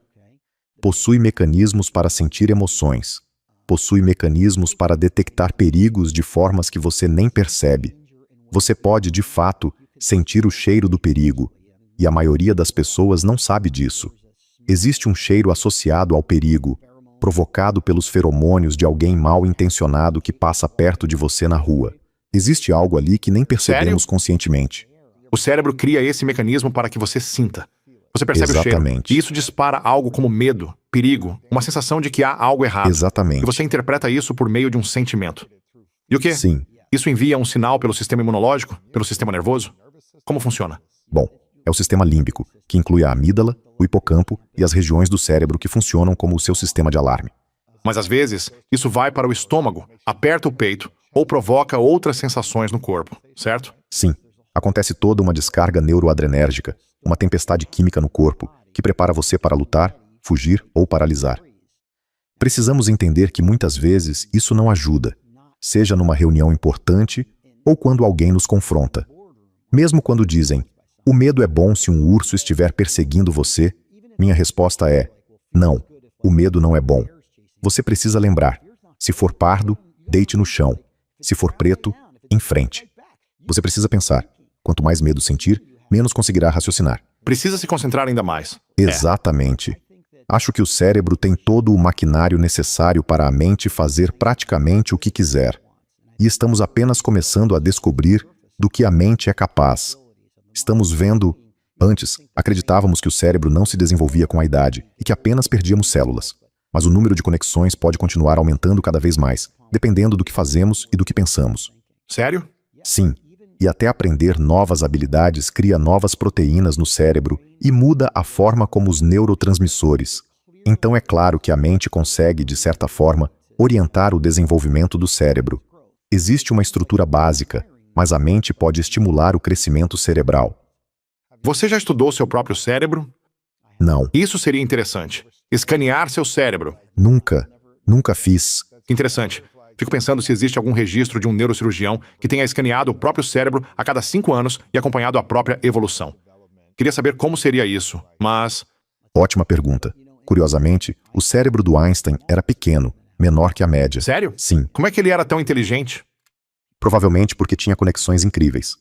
Possui mecanismos para sentir emoções. Possui mecanismos para detectar perigos de formas que você nem percebe. Você pode, de fato, sentir o cheiro do perigo, e a maioria das pessoas não sabe disso. Existe um cheiro associado ao perigo, provocado pelos feromônios de alguém mal intencionado que passa perto de você na rua. Existe algo ali que nem percebemos conscientemente. O cérebro cria esse mecanismo para que você sinta. Você percebe o cheiro. Exatamente. E isso dispara algo como medo, perigo, uma sensação de que há algo errado. Exatamente. E você interpreta isso por meio de um sentimento. E o quê? Sim. Isso envia um sinal pelo sistema imunológico, pelo sistema nervoso? Como funciona? Bom, é o sistema límbico, que inclui a amígdala, o hipocampo e as regiões do cérebro que funcionam como o seu sistema de alarme. Mas às vezes, isso vai para o estômago, aperta o peito ou provoca outras sensações no corpo, certo? Sim. Acontece toda uma descarga neuroadrenérgica, uma tempestade química no corpo, que prepara você para lutar, fugir ou paralisar. Precisamos entender que muitas vezes isso não ajuda, seja numa reunião importante ou quando alguém nos confronta. Mesmo quando dizem, o medo é bom se um urso estiver perseguindo você, minha resposta é, não, o medo não é bom. Você precisa lembrar, se for pardo, deite no chão. Se for preto, em frente. Você precisa pensar, quanto mais medo sentir, menos conseguirá raciocinar. Precisa se concentrar ainda mais. Exatamente. Acho que o cérebro tem todo o maquinário necessário para a mente fazer praticamente o que quiser. E estamos apenas começando a descobrir do que a mente é capaz. Estamos vendo... Antes, acreditávamos que o cérebro não se desenvolvia com a idade e que apenas perdíamos células. Mas o número de conexões pode continuar aumentando cada vez mais, dependendo do que fazemos e do que pensamos. Sério? Sim. E até aprender novas habilidades cria novas proteínas no cérebro e muda a forma como os neurotransmissores. Então é claro que a mente consegue, de certa forma, orientar o desenvolvimento do cérebro. Existe uma estrutura básica, mas a mente pode estimular o crescimento cerebral. Você já estudou seu próprio cérebro? Não, Isso seria interessante. Escanear seu cérebro. nunca fiz. Interessante. Fico pensando se existe algum registro de um neurocirurgião que tenha escaneado o próprio cérebro a cada 5 anos e acompanhado a própria evolução. Queria saber como seria isso, mas... Ótima pergunta. Curiosamente, o cérebro do Einstein era pequeno, menor que a média. Sério? Sim, Como é que ele era tão inteligente? provavelmente porque tinha conexões incríveis.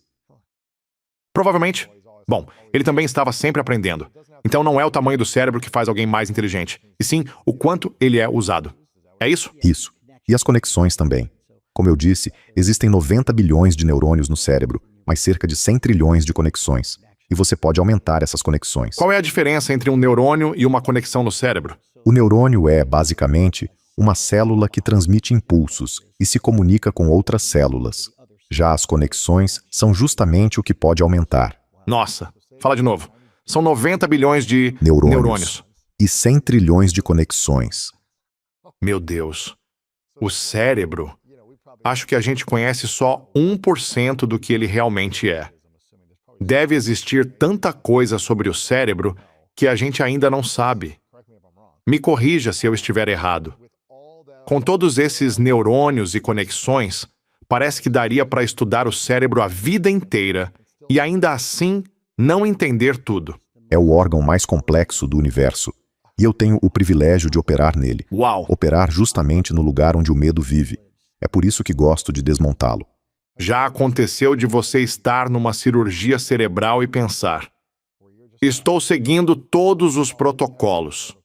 Provavelmente. Bom, ele também estava sempre aprendendo. Então não é o tamanho do cérebro que faz alguém mais inteligente, e sim o quanto ele é usado. É isso? Isso. E as conexões também. Como eu disse, existem 90 bilhões de neurônios no cérebro, mas cerca de 100 trilhões de conexões. E você pode aumentar essas conexões. Qual é a diferença entre um neurônio e uma conexão no cérebro? O neurônio é, basicamente, uma célula que transmite impulsos e se comunica com outras células. Já as conexões são justamente o que pode aumentar. Nossa, fala de novo. São 90 bilhões de Neurônios. E 100 trilhões de conexões. Meu Deus. O cérebro. Acho que a gente conhece só 1% do que ele realmente é. Deve existir tanta coisa sobre o cérebro que a gente ainda não sabe. Me corrija se eu estiver errado. Com todos esses neurônios e conexões, parece que daria para estudar o cérebro a vida inteira e ainda assim não entender tudo. É o órgão mais complexo do universo. E eu tenho o privilégio de operar nele. Uau! Operar justamente no lugar onde o medo vive. É por isso que gosto de desmontá-lo. Já aconteceu de você estar numa cirurgia cerebral e pensar: estou seguindo todos os protocolos.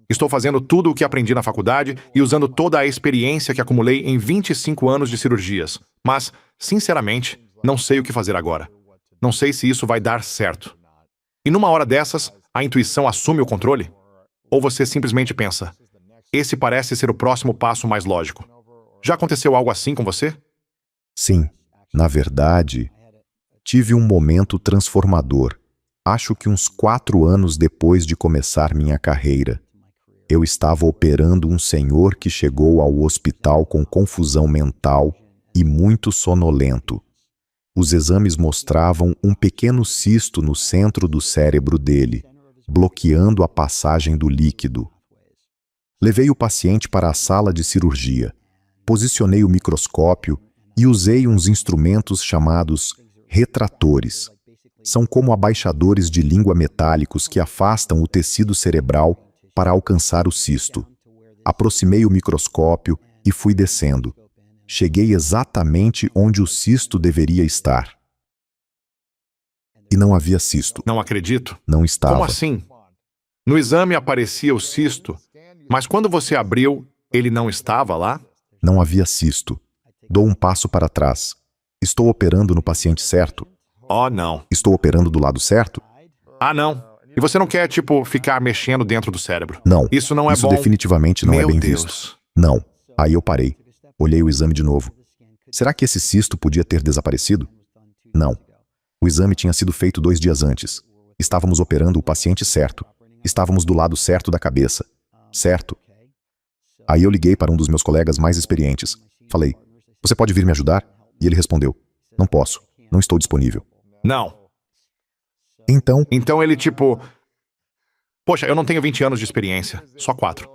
Estou fazendo tudo o que aprendi na faculdade e usando toda a experiência que acumulei em 25 anos de cirurgias. Mas, sinceramente, não sei o que fazer agora. Não sei se isso vai dar certo. E numa hora dessas, a intuição assume o controle? Ou você simplesmente pensa: esse parece ser o próximo passo mais lógico? Já aconteceu algo assim com você? Sim, na verdade, tive um momento transformador. Acho que uns 4 anos depois de começar minha carreira. Eu estava operando um senhor que chegou ao hospital com confusão mental e muito sonolento. Os exames mostravam um pequeno cisto no centro do cérebro dele, bloqueando a passagem do líquido. Levei o paciente para a sala de cirurgia, posicionei o microscópio e usei uns instrumentos chamados retratores. São como abaixadores de língua metálicos que afastam o tecido cerebral para alcançar o cisto. Aproximei o microscópio e fui descendo. Cheguei exatamente onde o cisto deveria estar. E não havia cisto. Não acredito. Não estava. Como assim? No exame aparecia o cisto, mas quando você abriu, ele não estava lá? Não havia cisto. Dou um passo para trás. Estou operando no paciente certo? Oh, não. Estou operando do lado certo? Ah, não. E você não quer, ficar mexendo dentro do cérebro? Não. Isso não é Isso bom. definitivamente não é bem Deus. visto. Não. Aí eu parei. Olhei o exame de novo. Será que esse cisto podia ter desaparecido? Não. O exame tinha sido feito 2 dias antes. Estávamos operando o paciente certo. Estávamos do lado certo da cabeça. Certo? Aí eu liguei para um dos meus colegas mais experientes. Falei: você pode vir me ajudar? E ele respondeu: não posso. Não estou disponível. Não. Então ele poxa, eu não tenho 20 anos de experiência. Só 4.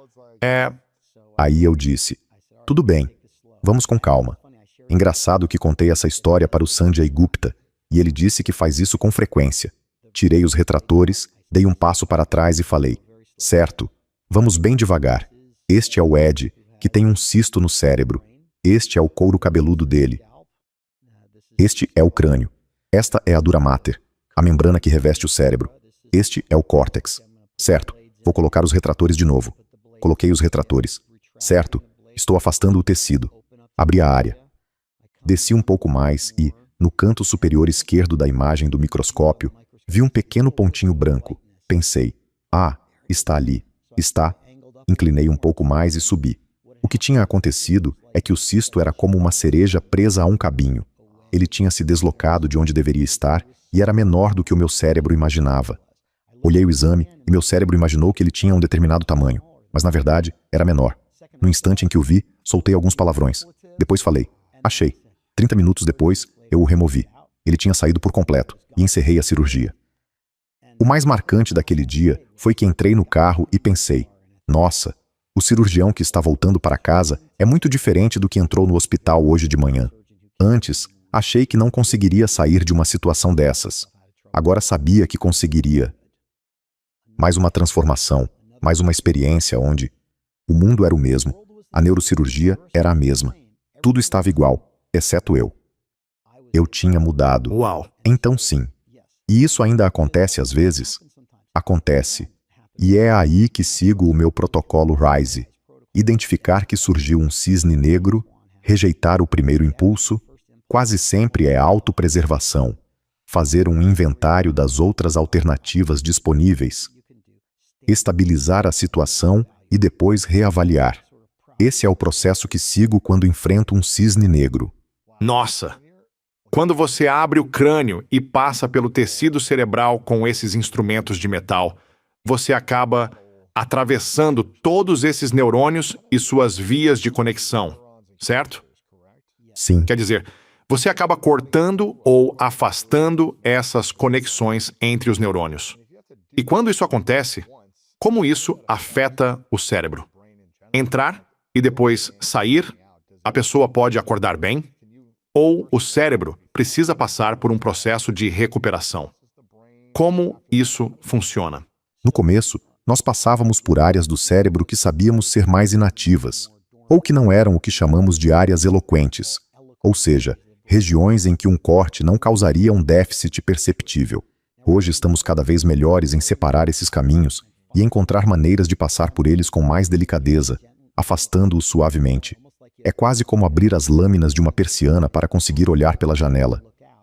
Aí eu disse: tudo bem. Vamos com calma. Engraçado que contei essa história para o Sanjay Gupta, e ele disse que faz isso com frequência. Tirei os retratores, dei um passo para trás e falei: certo, vamos bem devagar. Este é o Ed, que tem um cisto no cérebro. Este é o couro cabeludo dele. Este é o crânio. Esta é a dura mater, a membrana que reveste o cérebro. Este é o córtex. Certo, vou colocar os retratores de novo. Coloquei os retratores. Certo, estou afastando o tecido. Abri a área. Desci um pouco mais e, no canto superior esquerdo da imagem do microscópio, vi um pequeno pontinho branco. Pensei: ah, está ali. Está. Inclinei um pouco mais e subi. O que tinha acontecido é que o cisto era como uma cereja presa a um cabinho. Ele tinha se deslocado de onde deveria estar e era menor do que o meu cérebro imaginava. Olhei o exame e meu cérebro imaginou que ele tinha um determinado tamanho, mas na verdade era menor. No instante em que o vi, soltei alguns palavrões. Depois falei: achei. 30 minutos depois, eu o removi. Ele tinha saído por completo e encerrei a cirurgia. O mais marcante daquele dia foi que entrei no carro e pensei: nossa, o cirurgião que está voltando para casa é muito diferente do que entrou no hospital hoje de manhã. Antes, achei que não conseguiria sair de uma situação dessas. Agora sabia que conseguiria. Mais uma transformação, mais uma experiência onde o mundo era o mesmo, a neurocirurgia era a mesma. Tudo estava igual, exceto eu. Eu tinha mudado. Uau. Então sim. E isso ainda acontece às vezes? Acontece. E é aí que sigo o meu protocolo RISE. Identificar que surgiu um cisne negro, rejeitar o primeiro impulso, quase sempre é autopreservação. Fazer um inventário das outras alternativas disponíveis. Estabilizar a situação e depois reavaliar. Esse é o processo que sigo quando enfrento um cisne negro. Nossa! Quando você abre o crânio e passa pelo tecido cerebral com esses instrumentos de metal, você acaba atravessando todos esses neurônios e suas vias de conexão, certo? Sim, Quer dizer, você acaba cortando ou afastando essas conexões entre os neurônios. E quando isso acontece, como isso afeta o cérebro? Entrar e depois sair, a pessoa pode acordar bem? Ou o cérebro precisa passar por um processo de recuperação? Como isso funciona? no começo, nós passávamos por áreas do cérebro que sabíamos ser mais inativas, ou que não eram o que chamamos de áreas eloquentes, ou seja, regiões em que um corte não causaria um déficit perceptível. Hoje estamos cada vez melhores em separar esses caminhos e encontrar maneiras de passar por eles com mais delicadeza, afastando-os suavemente. É quase como abrir as lâminas de uma persiana para conseguir olhar pela janela.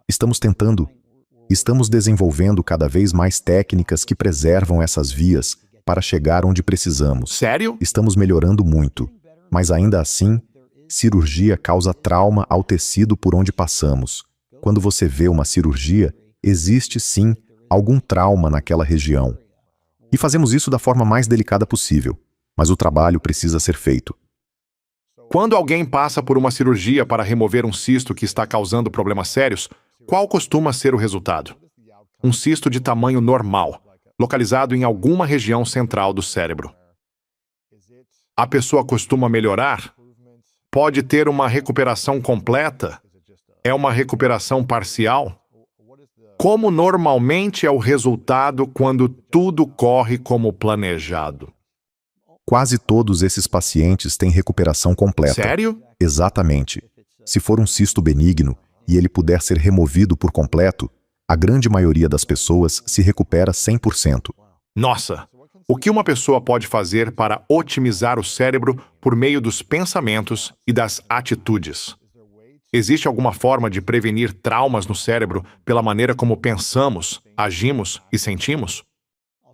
Estamos desenvolvendo cada vez mais técnicas que preservam essas vias para chegar onde precisamos. Sério? Estamos melhorando muito, mas ainda assim, cirurgia causa trauma ao tecido por onde passamos. Quando você vê uma cirurgia, existe sim algum trauma naquela região. E fazemos isso da forma mais delicada possível, mas o trabalho precisa ser feito. Quando alguém passa por uma cirurgia para remover um cisto que está causando problemas sérios, qual costuma ser o resultado? Um cisto de tamanho normal, localizado em alguma região central do cérebro. A pessoa costuma melhorar? Pode ter uma recuperação completa? É uma recuperação parcial? Como normalmente é o resultado quando tudo corre como planejado? Quase todos esses pacientes têm recuperação completa. Sério? Exatamente. Se for um cisto benigno e ele puder ser removido por completo, a grande maioria das pessoas se recupera 100%. Nossa! O que uma pessoa pode fazer para otimizar o cérebro por meio dos pensamentos e das atitudes? Existe alguma forma de prevenir traumas no cérebro pela maneira como pensamos, agimos e sentimos?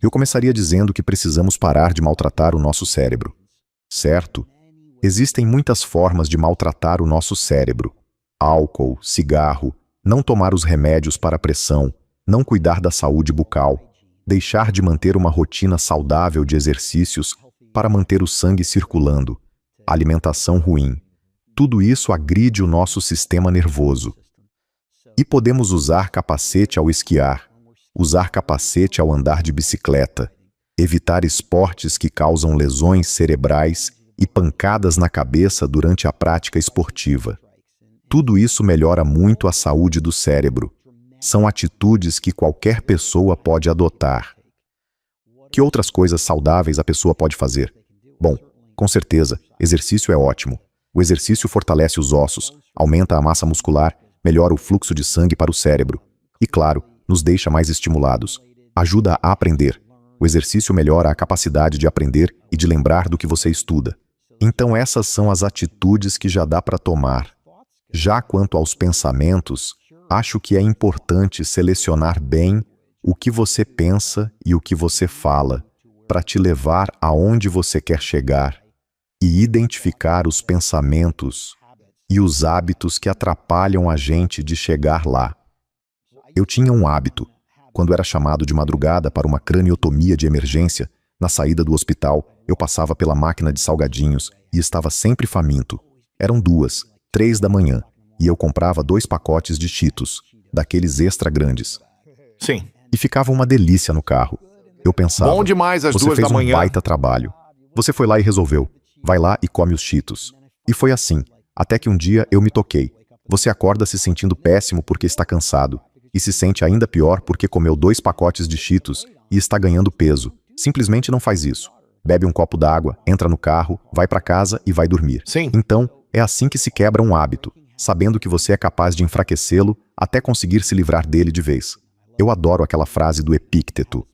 Eu começaria dizendo que precisamos parar de maltratar o nosso cérebro. Certo? Existem muitas formas de maltratar o nosso cérebro. Álcool, cigarro, não tomar os remédios para a pressão, não cuidar da saúde bucal, deixar de manter uma rotina saudável de exercícios para manter o sangue circulando, alimentação ruim. Tudo isso agride o nosso sistema nervoso. E podemos usar capacete ao esquiar, usar capacete ao andar de bicicleta, evitar esportes que causam lesões cerebrais e pancadas na cabeça durante a prática esportiva. Tudo isso melhora muito a saúde do cérebro. São atitudes que qualquer pessoa pode adotar. Que outras coisas saudáveis a pessoa pode fazer? Bom, com certeza, exercício é ótimo. O exercício fortalece os ossos, aumenta a massa muscular, melhora o fluxo de sangue para o cérebro. E, claro, nos deixa mais estimulados. Ajuda a aprender. O exercício melhora a capacidade de aprender e de lembrar do que você estuda. Então essas são as atitudes que já dá para tomar. Já quanto aos pensamentos, acho que é importante selecionar bem o que você pensa e o que você fala, para te levar aonde você quer chegar, e identificar os pensamentos e os hábitos que atrapalham a gente de chegar lá. Eu tinha um hábito. Quando era chamado de madrugada para uma craniotomia de emergência, na saída do hospital, eu passava pela máquina de salgadinhos e estava sempre faminto. Eram 2, 3 da manhã, e eu comprava 2 pacotes de Cheetos, daqueles extra grandes. Sim. E ficava uma delícia no carro. Eu pensava, Bom demais às você 2 fez da um manhã. baita trabalho. Você foi lá e resolveu. Vai lá e come os Cheetos. E foi assim, até que um dia eu me toquei. Você acorda se sentindo péssimo porque está cansado, e se sente ainda pior porque comeu 2 pacotes de Cheetos e está ganhando peso. Simplesmente não faz isso. Bebe um copo d'água, entra no carro, vai para casa e vai dormir. Sim. Então, é assim que se quebra um hábito, sabendo que você é capaz de enfraquecê-lo até conseguir se livrar dele de vez. Eu adoro aquela frase do Epícteto.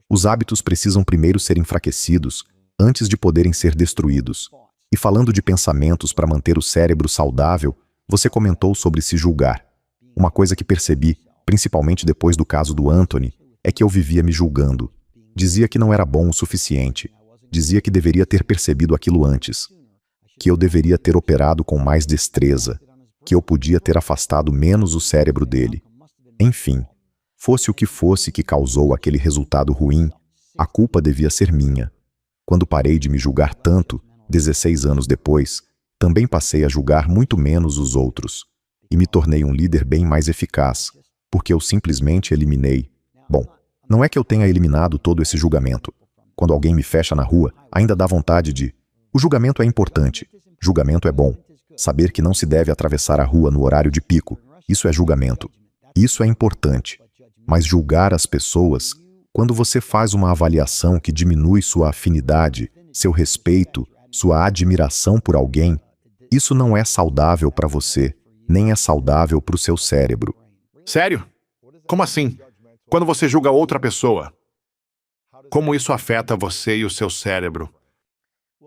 Os hábitos precisam primeiro ser enfraquecidos antes de poderem ser destruídos. E falando de pensamentos para manter o cérebro saudável, você comentou sobre se julgar. Uma coisa que percebi, principalmente depois do caso do Anthony, é que eu vivia me julgando. Dizia que não era bom o suficiente. Dizia que deveria ter percebido aquilo antes. que eu deveria ter operado com mais destreza, que eu podia ter afastado menos o cérebro dele. Enfim, fosse o que fosse que causou aquele resultado ruim, a culpa devia ser minha. Quando parei de me julgar tanto, 16 anos depois, também passei a julgar muito menos os outros, e me tornei um líder bem mais eficaz, porque eu simplesmente eliminei. Bom, não é que eu tenha eliminado todo esse julgamento. Quando alguém me fecha na rua, ainda dá vontade de... O julgamento é importante. Julgamento é bom. Saber que não se deve atravessar a rua no horário de pico, isso é julgamento. Isso é importante. Mas julgar as pessoas, quando você faz uma avaliação que diminui sua afinidade, seu respeito, sua admiração por alguém, isso não é saudável para você, nem é saudável para o seu cérebro. Sério? Como assim? Quando você julga outra pessoa, como isso afeta você e o seu cérebro?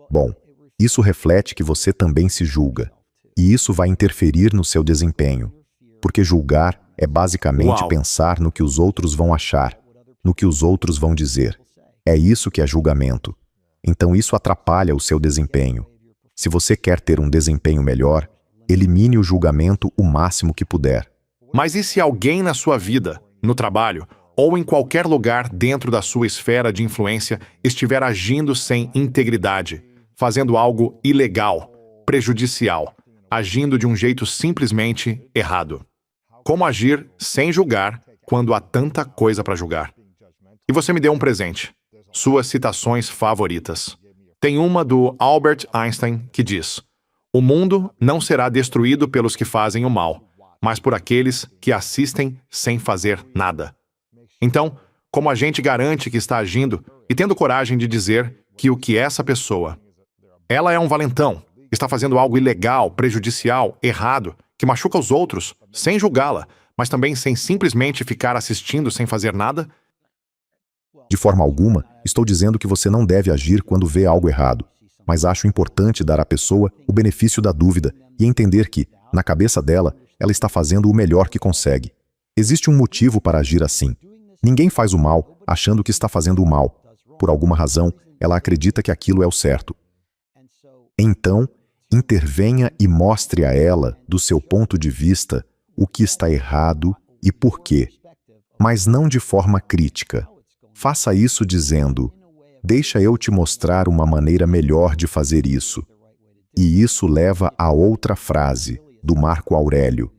Bom, isso reflete que você também se julga. E isso vai interferir no seu desempenho. Porque julgar é basicamente Uau. pensar no que os outros vão achar, no que os outros vão dizer. É isso que é julgamento. Então isso atrapalha o seu desempenho. Se você quer ter um desempenho melhor, elimine o julgamento o máximo que puder. Mas e se alguém na sua vida, no trabalho, ou em qualquer lugar dentro da sua esfera de influência estiver agindo sem integridade, fazendo algo ilegal, prejudicial, agindo de um jeito simplesmente errado? Como agir sem julgar quando há tanta coisa para julgar? E você me deu um presente. Suas citações favoritas. Tem uma do Albert Einstein que diz: "O mundo não será destruído pelos que fazem o mal, mas por aqueles que assistem sem fazer nada." Então, como a gente garante que está agindo e tendo coragem de dizer que o que essa pessoa, ela é um valentão, está fazendo algo ilegal, prejudicial, errado, que machuca os outros, sem julgá-la, mas também sem simplesmente ficar assistindo sem fazer nada? De forma alguma, estou dizendo que você não deve agir quando vê algo errado, mas acho importante dar à pessoa o benefício da dúvida e entender que, na cabeça dela, ela está fazendo o melhor que consegue. Existe um motivo para agir assim. Ninguém faz o mal achando que está fazendo o mal. Por alguma razão, ela acredita que aquilo é o certo. Então, intervenha e mostre a ela, do seu ponto de vista, o que está errado e por quê. Mas não de forma crítica. Faça isso dizendo: "Deixa eu te mostrar uma maneira melhor de fazer isso." E isso leva a outra frase, do Marco Aurélio: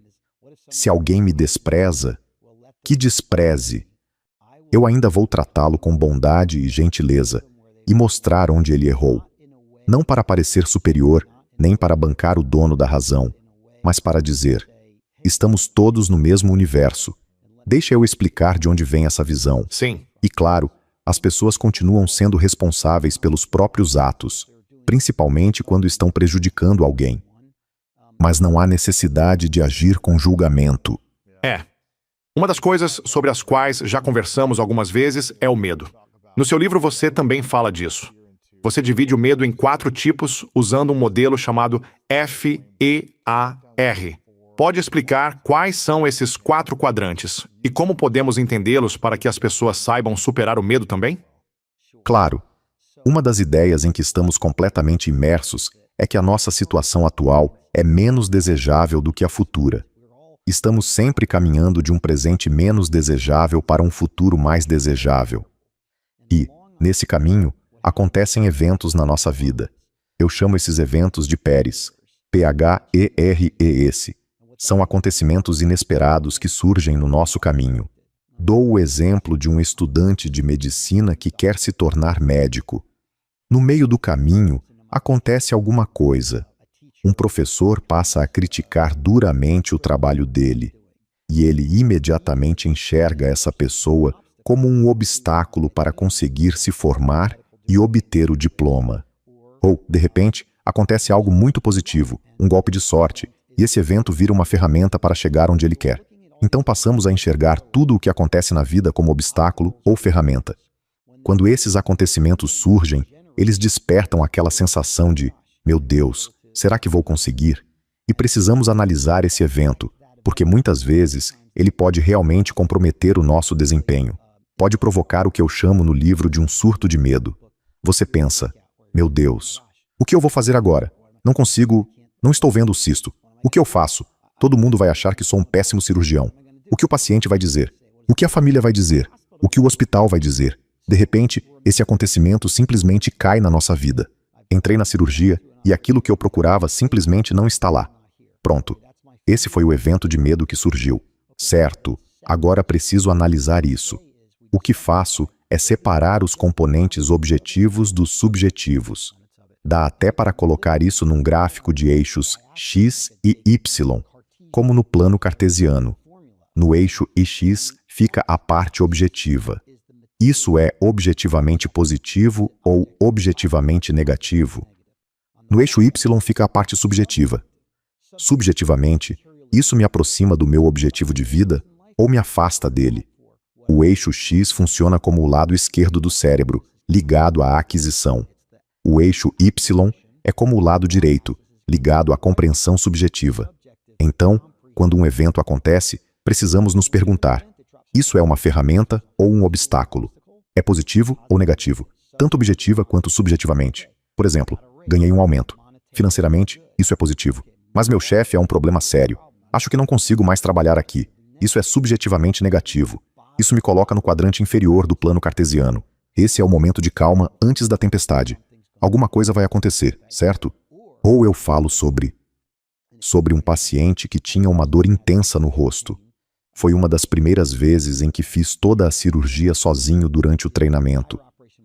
"Se alguém me despreza, que despreze. Eu ainda vou tratá-lo com bondade e gentileza e mostrar onde ele errou. Não para parecer superior, nem para bancar o dono da razão, mas para dizer: estamos todos no mesmo universo. Deixa eu explicar de onde vem essa visão." Sim. E claro, as pessoas continuam sendo responsáveis pelos próprios atos, principalmente quando estão prejudicando alguém. Mas não há necessidade de agir com julgamento. Uma das coisas sobre as quais já conversamos algumas vezes é o medo. No seu livro você também fala disso. Você divide o medo em 4 tipos usando um modelo chamado FEAR. Pode explicar quais são esses 4 quadrantes e como podemos entendê-los para que as pessoas saibam superar o medo também? Claro, uma das ideias em que estamos completamente imersos é que a nossa situação atual é menos desejável do que a futura. Estamos sempre caminhando de um presente menos desejável para um futuro mais desejável. E, nesse caminho, acontecem eventos na nossa vida. Eu chamo esses eventos de PERES, PHERES. São acontecimentos inesperados que surgem no nosso caminho. Dou o exemplo de um estudante de medicina que quer se tornar médico. No meio do caminho, acontece alguma coisa. Um professor passa a criticar duramente o trabalho dele, e ele imediatamente enxerga essa pessoa como um obstáculo para conseguir se formar e obter o diploma. Ou, de repente, acontece algo muito positivo, um golpe de sorte, e esse evento vira uma ferramenta para chegar onde ele quer. Então passamos a enxergar tudo o que acontece na vida como obstáculo ou ferramenta. Quando esses acontecimentos surgem, eles despertam aquela sensação de: meu Deus, será que vou conseguir? E precisamos analisar esse evento, porque muitas vezes ele pode realmente comprometer o nosso desempenho. Pode provocar o que eu chamo no livro de um surto de medo. Você pensa: meu Deus, o que eu vou fazer agora? Não consigo, não estou vendo o cisto. O que eu faço? Todo mundo vai achar que sou um péssimo cirurgião. O que o paciente vai dizer? O que a família vai dizer? O que o hospital vai dizer? De repente, esse acontecimento simplesmente cai na nossa vida. Entrei na cirurgia e aquilo que eu procurava simplesmente não está lá. Pronto. Esse foi o evento de medo que surgiu. Certo, agora preciso analisar isso. O que faço é separar os componentes objetivos dos subjetivos. Dá até para colocar isso num gráfico de eixos x e y, como no plano cartesiano. No eixo ix fica a parte objetiva. Isso é objetivamente positivo ou objetivamente negativo. No eixo y fica a parte subjetiva. Subjetivamente, isso me aproxima do meu objetivo de vida ou me afasta dele. O eixo x funciona como o lado esquerdo do cérebro, ligado à aquisição. O eixo y é como o lado direito, ligado à compreensão subjetiva. Então, quando um evento acontece, precisamos nos perguntar: isso é uma ferramenta ou um obstáculo? É positivo ou negativo, tanto objetiva quanto subjetivamente? Por exemplo, ganhei um aumento. Financeiramente, isso é positivo. Mas meu chefe é um problema sério. Acho que não consigo mais trabalhar aqui. Isso é subjetivamente negativo. Isso me coloca no quadrante inferior do plano cartesiano. Esse é o momento de calma antes da tempestade. Alguma coisa vai acontecer, certo? Ou eu falo sobre um paciente que tinha uma dor intensa no rosto. Foi uma das primeiras vezes em que fiz toda a cirurgia sozinho durante o treinamento.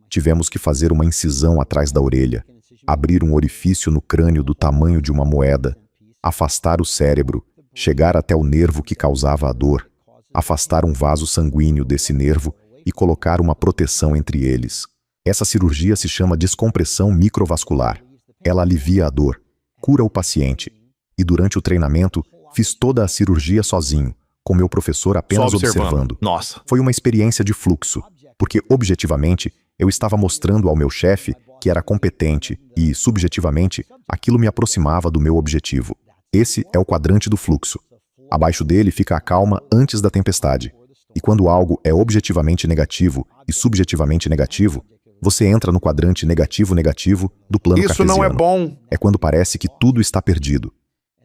Tivemos que fazer uma incisão atrás da orelha, abrir um orifício no crânio do tamanho de uma moeda, afastar o cérebro, chegar até o nervo que causava a dor, afastar um vaso sanguíneo desse nervo e colocar uma proteção entre eles. Essa cirurgia se chama descompressão microvascular. Ela alivia a dor, cura o paciente. E durante o treinamento, fiz toda a cirurgia sozinho, com meu professor apenas observando. Nossa. Foi uma experiência de fluxo, porque objetivamente eu estava mostrando ao meu chefe que era competente e, subjetivamente, aquilo me aproximava do meu objetivo. Esse é o quadrante do fluxo. Abaixo dele fica a calma antes da tempestade. E quando algo é objetivamente negativo e subjetivamente negativo, você entra no quadrante negativo-negativo do plano cartesiano. Isso não é bom. É quando parece que tudo está perdido.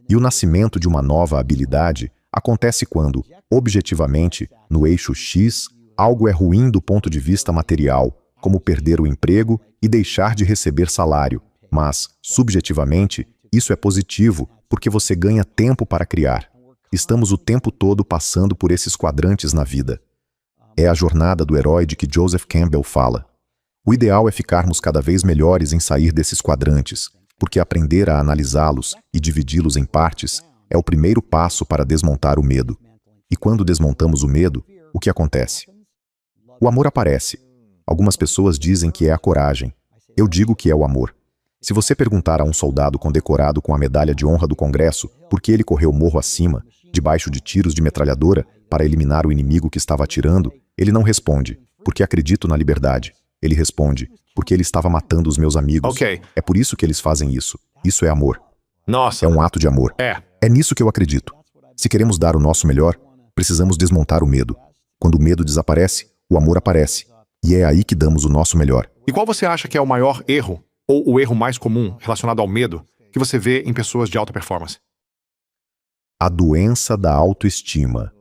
E o nascimento de uma nova habilidade acontece quando, objetivamente, no eixo X, algo é ruim do ponto de vista material, como perder o emprego e deixar de receber salário. Mas, subjetivamente, isso é positivo porque você ganha tempo para criar. Estamos o tempo todo passando por esses quadrantes na vida. É a jornada do herói de que Joseph Campbell fala. O ideal é ficarmos cada vez melhores em sair desses quadrantes, porque aprender a analisá-los e dividi-los em partes é o primeiro passo para desmontar o medo. E quando desmontamos o medo, o que acontece? O amor aparece. Algumas pessoas dizem que é a coragem. Eu digo que é o amor. Se você perguntar a um soldado condecorado com a medalha de honra do Congresso por que ele correu morro acima, debaixo de tiros de metralhadora, para eliminar o inimigo que estava atirando, ele não responde, porque acredito na liberdade. Ele responde, porque ele estava matando os meus amigos. Ok. É por isso que eles fazem isso. Isso é amor. Nossa. É um ato de amor. É nisso que eu acredito. Se queremos dar o nosso melhor, precisamos desmontar o medo. Quando o medo desaparece, o amor aparece. E é aí que damos o nosso melhor. E qual você acha que é o maior erro, ou o erro mais comum relacionado ao medo, que você vê em pessoas de alta performance? A doença da autoestima.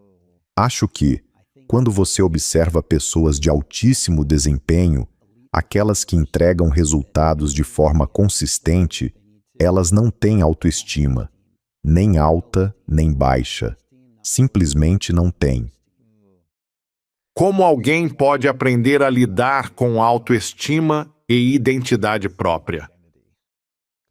Acho que, quando você observa pessoas de altíssimo desempenho, aquelas que entregam resultados de forma consistente, elas não têm autoestima, nem alta, nem baixa. Simplesmente não têm. Como alguém pode aprender a lidar com autoestima e identidade própria?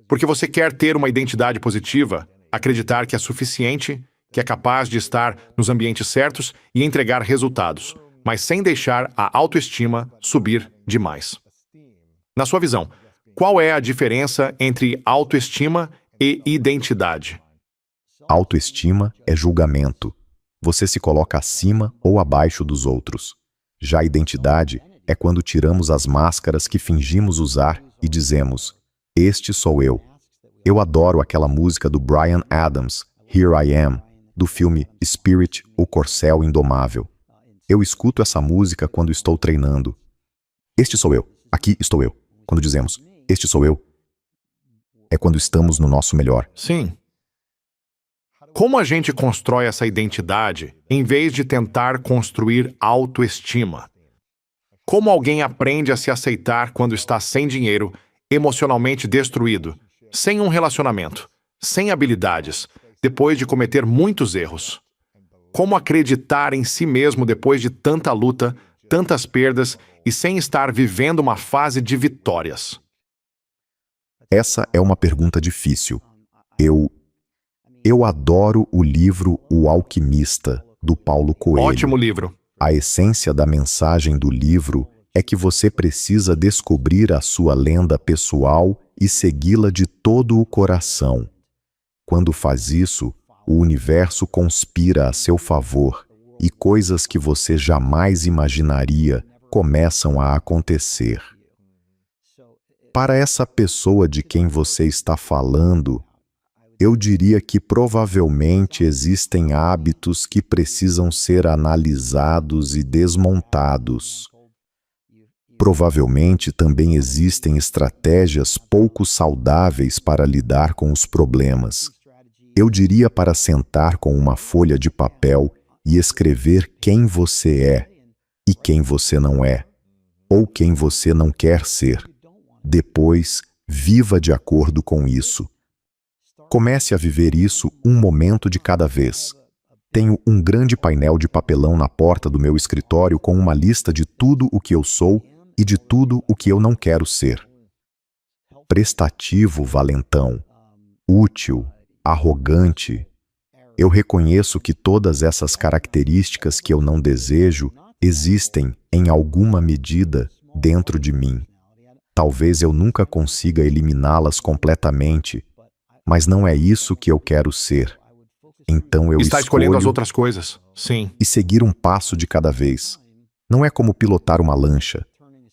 Porque você quer ter uma identidade positiva, acreditar que é suficiente, que é capaz de estar nos ambientes certos e entregar resultados, mas sem deixar a autoestima subir demais. Na sua visão, qual é a diferença entre autoestima e identidade? Autoestima é julgamento. Você se coloca acima ou abaixo dos outros. Já a identidade é quando tiramos as máscaras que fingimos usar e dizemos: este sou eu. Eu adoro aquela música do Bryan Adams, Here I Am, do filme Spirit, o Corcel Indomável. Eu escuto essa música quando estou treinando. Este sou eu. Aqui estou eu. Quando dizemos, este sou eu, É quando estamos no nosso melhor. Sim. Como a gente constrói essa identidade em vez de tentar construir autoestima? Como alguém aprende a se aceitar quando está sem dinheiro, emocionalmente destruído, sem um relacionamento, sem habilidades, depois de cometer muitos erros? Como acreditar em si mesmo depois de tanta luta, tantas perdas e sem estar vivendo uma fase de vitórias? Essa é uma pergunta difícil. Eu adoro o livro O Alquimista, do Paulo Coelho. Ótimo livro. A essência da mensagem do livro é que você precisa descobrir a sua lenda pessoal e segui-la de todo o coração. Quando faz isso, o universo conspira a seu favor e coisas que você jamais imaginaria começam a acontecer. Para essa pessoa de quem você está falando, eu diria que provavelmente existem hábitos que precisam ser analisados e desmontados. Provavelmente também existem estratégias pouco saudáveis para lidar com os problemas. Eu diria para sentar com uma folha de papel e escrever quem você é e quem você não é, ou quem você não quer ser. Depois, viva de acordo com isso. Comece a viver isso um momento de cada vez. Tenho um grande painel de papelão na porta do meu escritório com uma lista de tudo o que eu sou e de tudo o que eu não quero ser. Prestativo, valentão. Útil, arrogante. Eu reconheço que todas essas características que eu não desejo existem, em alguma medida, dentro de mim. Talvez eu nunca consiga eliminá-las completamente, mas não é isso que eu quero ser. Então eu Está escolhendo as escolho outras coisas. Sim. e seguir um passo de cada vez. Não é como pilotar uma lancha.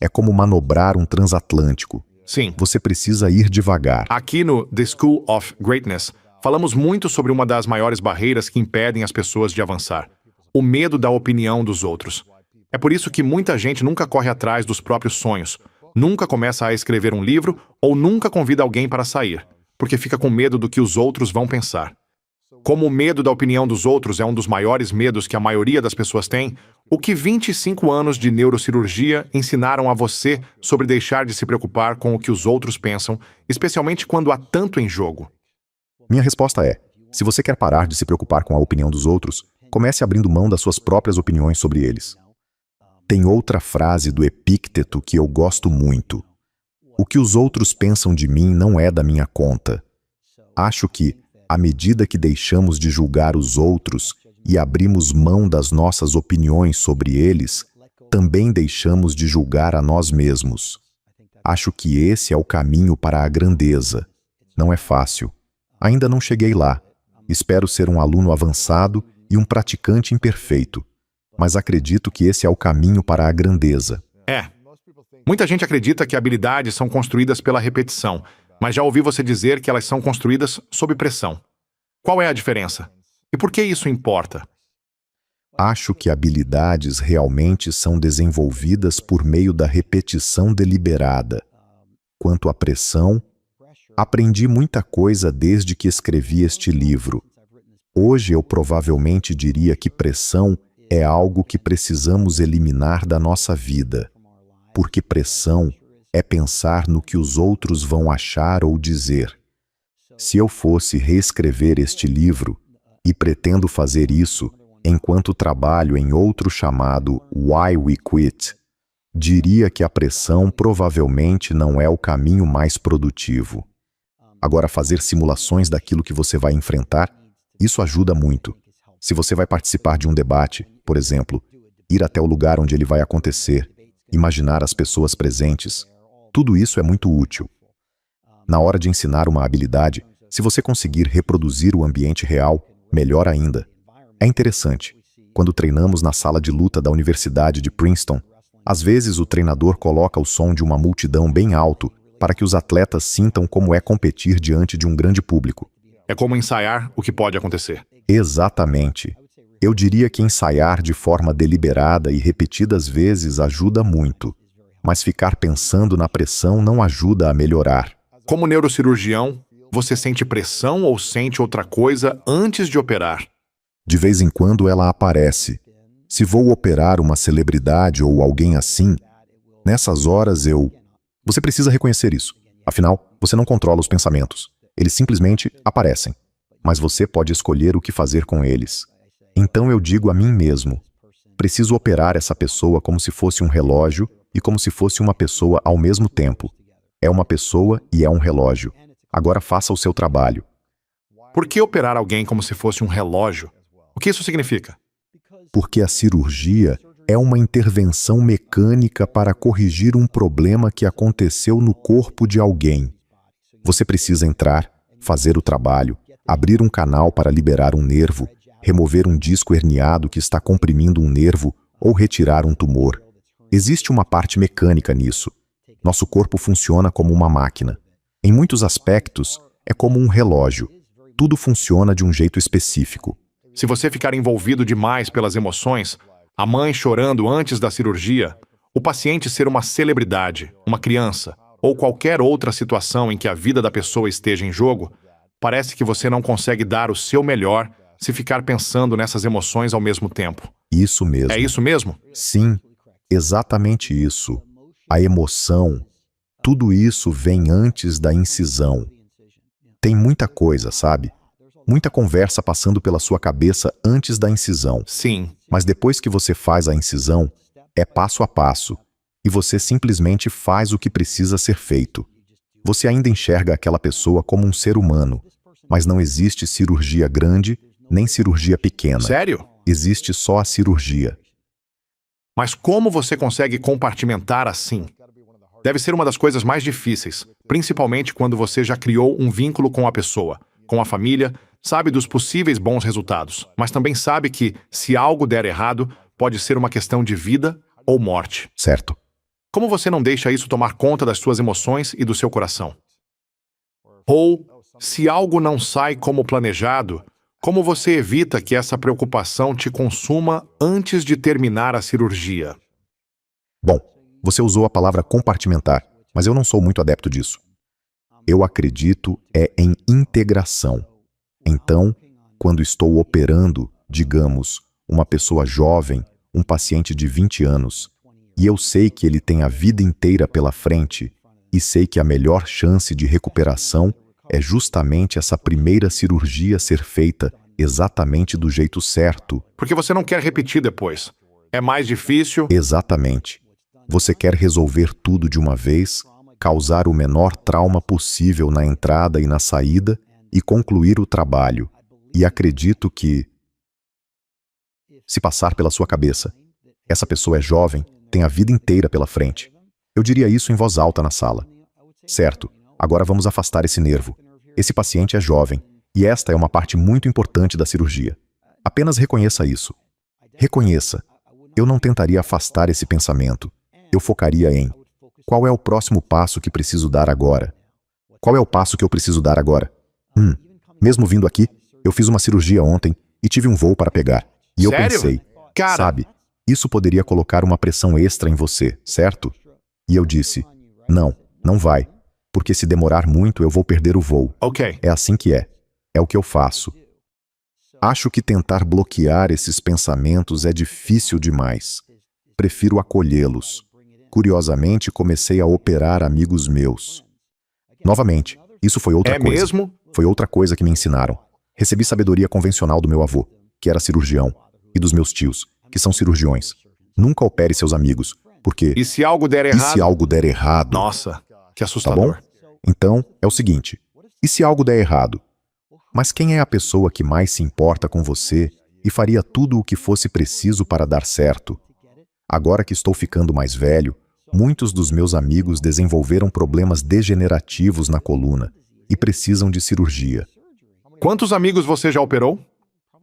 É como manobrar um transatlântico. Sim. Você precisa ir devagar. Aqui no The School of Greatness, falamos muito sobre uma das maiores barreiras que impedem as pessoas de avançar: o medo da opinião dos outros. É por isso que muita gente nunca corre atrás dos próprios sonhos, nunca começa a escrever um livro ou nunca convida alguém para sair, porque fica com medo do que os outros vão pensar. Como o medo da opinião dos outros é um dos maiores medos que a maioria das pessoas tem, o que 25 anos de neurocirurgia ensinaram a você sobre deixar de se preocupar com o que os outros pensam, especialmente quando há tanto em jogo? Minha resposta é: se você quer parar de se preocupar com a opinião dos outros, comece abrindo mão das suas próprias opiniões sobre eles. Tem outra frase do Epícteto que eu gosto muito. O que os outros pensam de mim não é da minha conta. Acho que, à medida que deixamos de julgar os outros e abrimos mão das nossas opiniões sobre eles, também deixamos de julgar a nós mesmos. Acho que esse é o caminho para a grandeza. Não é fácil. Ainda não cheguei lá. Espero ser um aluno avançado e um praticante imperfeito. Mas acredito que esse é o caminho para a grandeza. Muita gente acredita que habilidades são construídas pela repetição, mas já ouvi você dizer que elas são construídas sob pressão. Qual é a diferença? E por que isso importa? Acho que habilidades realmente são desenvolvidas por meio da repetição deliberada. Quanto à pressão, aprendi muita coisa desde que escrevi este livro. Hoje eu provavelmente diria que pressão é algo que precisamos eliminar da nossa vida. Porque pressão é pensar no que os outros vão achar ou dizer. Se eu fosse reescrever este livro, e pretendo fazer isso enquanto trabalho em outro chamado Why We Quit, diria que a pressão provavelmente não é o caminho mais produtivo. Agora, fazer simulações daquilo que você vai enfrentar, isso ajuda muito. Se você vai participar de um debate, por exemplo, ir até o lugar onde ele vai acontecer, imaginar as pessoas presentes, tudo isso é muito útil. Na hora de ensinar uma habilidade, se você conseguir reproduzir o ambiente real, melhor ainda. É interessante. Quando treinamos na sala de luta da Universidade de Princeton, às vezes o treinador coloca o som de uma multidão bem alto para que os atletas sintam como é competir diante de um grande público. É como ensaiar o que pode acontecer. Exatamente. Eu diria que ensaiar de forma deliberada e repetidas vezes ajuda muito, mas ficar pensando na pressão não ajuda a melhorar. Como neurocirurgião, você sente pressão ou sente outra coisa antes de operar? De vez em quando ela aparece. Se vou operar uma celebridade ou alguém assim, nessas horas Você precisa reconhecer isso. Afinal, você não controla os pensamentos. Eles simplesmente aparecem. Mas você pode escolher o que fazer com eles. Então eu digo a mim mesmo: preciso operar essa pessoa como se fosse um relógio e como se fosse uma pessoa ao mesmo tempo. É uma pessoa e é um relógio. Agora faça o seu trabalho. Por que operar alguém como se fosse um relógio? O que isso significa? Porque a cirurgia é uma intervenção mecânica para corrigir um problema que aconteceu no corpo de alguém. Você precisa entrar, fazer o trabalho, abrir um canal para liberar um nervo, remover um disco herniado que está comprimindo um nervo ou retirar um tumor. Existe uma parte mecânica nisso. Nosso corpo funciona como uma máquina. Em muitos aspectos, é como um relógio. Tudo funciona de um jeito específico. Se você ficar envolvido demais pelas emoções, a mãe chorando antes da cirurgia, o paciente ser uma celebridade, uma criança, ou qualquer outra situação em que a vida da pessoa esteja em jogo, parece que você não consegue dar o seu melhor se ficar pensando nessas emoções ao mesmo tempo. Isso mesmo. É isso mesmo? Sim, exatamente isso. A emoção, tudo isso vem antes da incisão. Tem muita coisa, sabe? Muita conversa passando pela sua cabeça antes da incisão. Sim. Mas depois que você faz a incisão, é passo a passo, e você simplesmente faz o que precisa ser feito. Você ainda enxerga aquela pessoa como um ser humano, mas não existe cirurgia grande nem cirurgia pequena. Sério? Existe só a cirurgia. Mas como você consegue compartimentar assim? Deve ser uma das coisas mais difíceis, principalmente quando você já criou um vínculo com a pessoa, com a família, sabe dos possíveis bons resultados, mas também sabe que, se algo der errado, pode ser uma questão de vida ou morte. Certo. Como você não deixa isso tomar conta das suas emoções e do seu coração? Ou, se algo não sai como planejado, como você evita que essa preocupação te consuma antes de terminar a cirurgia? Bom, você usou a palavra compartimentar, mas eu não sou muito adepto disso. Eu acredito em integração. Então, quando estou operando, digamos, uma pessoa jovem, um paciente de 20 anos, e eu sei que ele tem a vida inteira pela frente, e sei que a melhor chance de recuperação é justamente essa primeira cirurgia ser feita exatamente do jeito certo. Porque você não quer repetir depois. É mais difícil. Exatamente. Você quer resolver tudo de uma vez, causar o menor trauma possível na entrada e na saída e concluir o trabalho. E acredito que, se passar pela sua cabeça, essa pessoa é jovem, tem a vida inteira pela frente. Eu diria isso em voz alta na sala. Certo, agora vamos afastar esse nervo. Esse paciente é jovem, e esta é uma parte muito importante da cirurgia. Apenas reconheça isso. Reconheça. Eu não tentaria afastar esse pensamento. Eu focaria em: qual é o próximo passo que preciso dar agora? Qual é o passo que eu preciso dar agora? Mesmo vindo aqui, eu fiz uma cirurgia ontem e tive um voo para pegar. E eu Sério? pensei, Cara, sabe, isso poderia colocar uma pressão extra em você, certo? E eu disse, não, não vai, porque se demorar muito eu vou perder o voo. ok. É assim que é. É o que eu faço. Acho que tentar bloquear esses pensamentos é difícil demais. Prefiro acolhê-los. Curiosamente, comecei a operar amigos meus. Novamente, isso foi outra É coisa. mesmo? Foi outra coisa que me ensinaram. Recebi sabedoria convencional do meu avô, que era cirurgião, e dos meus tios, que são cirurgiões. Nunca opere seus amigos, porque E se algo der e errado? se algo der errado, Nossa, que tá bom? assustador. Então, é o seguinte, e se algo der errado? Mas quem é a pessoa que mais se importa com você e faria tudo o que fosse preciso para dar certo? Agora que estou ficando mais velho, muitos dos meus amigos desenvolveram problemas degenerativos na coluna e precisam de cirurgia. Quantos amigos você já operou?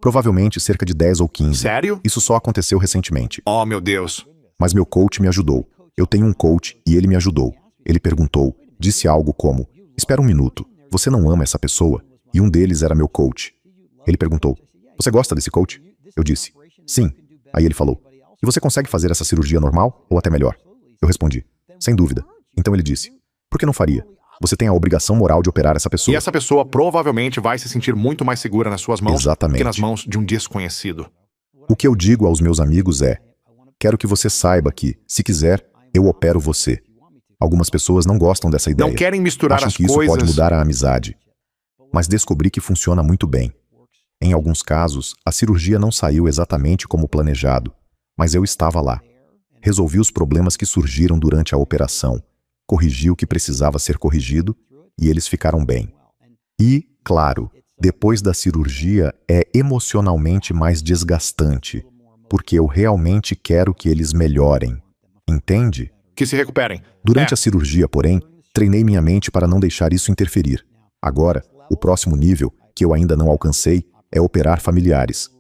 Provavelmente cerca de 10 ou 15. Sério? Isso só aconteceu recentemente. Oh, meu Deus. Mas meu coach me ajudou. Eu tenho um coach e ele me ajudou. Ele perguntou, disse algo como: espera um minuto, você não ama essa pessoa? E um deles era meu coach. Ele perguntou: você gosta desse coach? Eu disse: sim. Aí ele falou: e você consegue fazer essa cirurgia normal ou até melhor? Eu respondi: sem dúvida. Então ele disse: por que não faria? Você tem a obrigação moral de operar essa E pessoa. essa pessoa provavelmente vai se sentir muito mais segura nas suas mãos Exatamente. que nas mãos de um desconhecido. O que eu digo aos meus amigos é: quero que você saiba que, se quiser, eu opero você. Algumas pessoas não gostam dessa ideia. Não querem misturar Acham as que isso pode coisas. mudar a amizade. Mas descobri que funciona muito bem. Em alguns casos, a cirurgia não saiu exatamente como planejado, mas eu estava lá. Resolvi os problemas que surgiram durante a operação, corrigi o que precisava ser corrigido e eles ficaram bem. E, claro, depois da cirurgia é emocionalmente mais desgastante, porque eu realmente quero que eles melhorem. Entende? Que se recuperem. Durante a cirurgia, porém, treinei minha mente para não deixar isso interferir. Agora, o próximo nível, que eu ainda não alcancei, é operar familiares.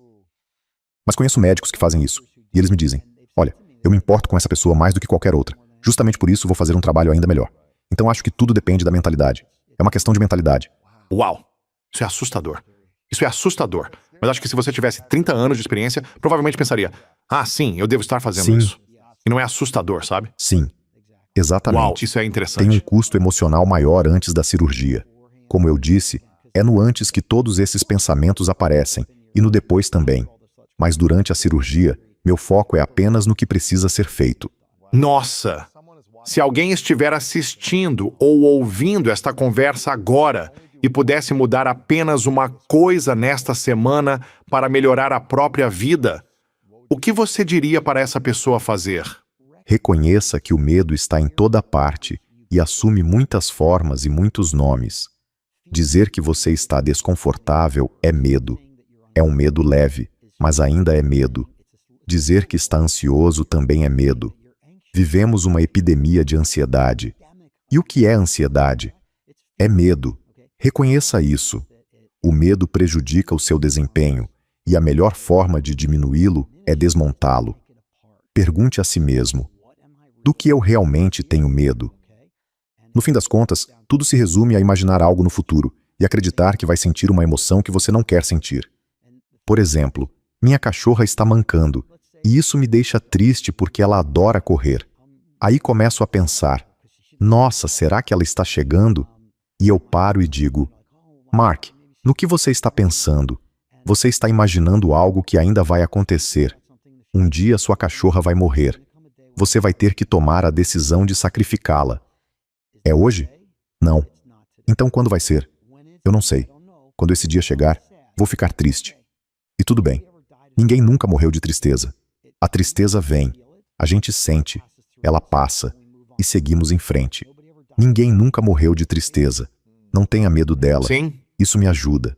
Mas conheço médicos que fazem isso, e eles me dizem: olha, eu me importo com essa pessoa mais do que qualquer outra. Justamente por isso vou fazer um trabalho ainda melhor. Então acho que tudo depende da mentalidade. É uma questão de mentalidade. Uau! Isso é assustador. Isso é assustador. Mas acho que se você tivesse 30 anos de experiência, provavelmente pensaria: ah, sim, eu devo estar fazendo Sim. isso. E não é assustador, sabe? Sim, exatamente. Uau, isso é interessante. Tem um custo emocional maior antes da cirurgia. Como eu disse, é no antes que todos esses pensamentos aparecem, e no depois também. Mas durante a cirurgia, meu foco é apenas no que precisa ser feito. Nossa! Se alguém estiver assistindo ou ouvindo esta conversa agora e pudesse mudar apenas uma coisa nesta semana para melhorar a própria vida, o que você diria para essa pessoa fazer? Reconheça que o medo está em toda parte e assume muitas formas e muitos nomes. Dizer que você está desconfortável é medo. É um medo leve, mas ainda é medo. Dizer que está ansioso também é medo. Vivemos uma epidemia de ansiedade. E o que é ansiedade? É medo. Reconheça isso. O medo prejudica o seu desempenho, e a melhor forma de diminuí-lo é desmontá-lo. Pergunte a si mesmo: do que eu realmente tenho medo? No fim das contas, tudo se resume a imaginar algo no futuro e acreditar que vai sentir uma emoção que você não quer sentir. Por exemplo, minha cachorra está mancando, e isso me deixa triste porque ela adora correr. Aí começo a pensar: nossa, será que ela está chegando? E eu paro e digo: Mark, no que você está pensando? Você está imaginando algo que ainda vai acontecer. Um dia sua cachorra vai morrer. Você vai ter que tomar a decisão de sacrificá-la. É hoje? Não. Então quando vai ser? Eu não sei. Quando esse dia chegar, vou ficar triste. E tudo bem. Ninguém nunca morreu de tristeza. A tristeza vem, a gente sente, ela passa, e seguimos em frente. Ninguém nunca morreu de tristeza. Não tenha medo dela. Sim, Isso me ajuda.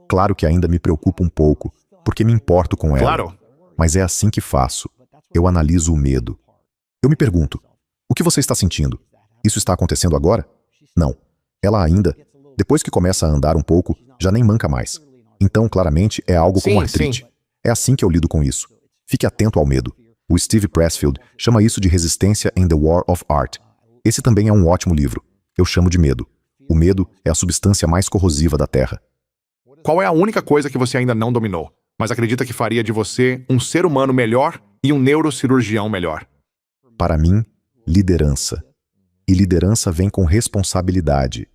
Claro que ainda me preocupa um pouco, porque me importo com ela. claro. Mas é assim que faço. Eu analiso o medo. Eu me pergunto: o que você está sentindo? Isso está acontecendo agora? Não. Ela ainda, depois que começa a andar um pouco, já nem manca mais. Então, claramente, é algo como Sim, artrite. sim. É assim que eu lido com isso. Fique atento ao medo. O Steve Pressfield chama isso de resistência in the War of Art. Esse também é um ótimo livro. Eu chamo de medo. O medo é a substância mais corrosiva da Terra. Qual é a única coisa que você ainda não dominou, mas acredita que faria de você um ser humano melhor e um neurocirurgião melhor? Para mim, liderança. E liderança vem com responsabilidade.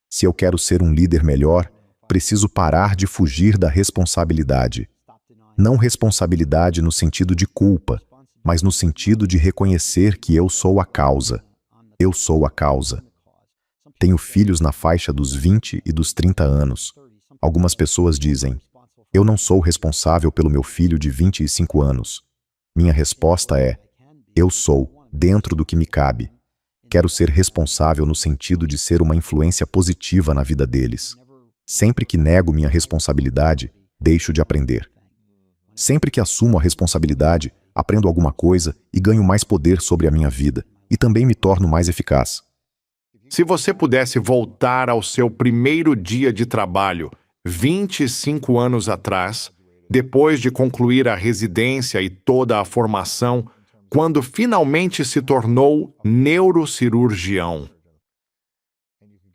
Se eu quero ser um líder melhor, preciso parar de fugir da responsabilidade. Não responsabilidade no sentido de culpa, mas no sentido de reconhecer que eu sou a causa. Eu sou a causa. Tenho filhos na faixa dos 20 e dos 30 anos. Algumas pessoas dizem: eu não sou responsável pelo meu filho de 25 anos. Minha resposta é: eu sou, dentro do que me cabe. Quero ser responsável no sentido de ser uma influência positiva na vida deles. Sempre que nego minha responsabilidade, deixo de aprender. Sempre que assumo a responsabilidade, aprendo alguma coisa e ganho mais poder sobre a minha vida, e também me torno mais eficaz. Se você pudesse voltar ao seu primeiro dia de trabalho, 25 anos atrás, depois de concluir a residência e toda a formação, quando finalmente se tornou neurocirurgião.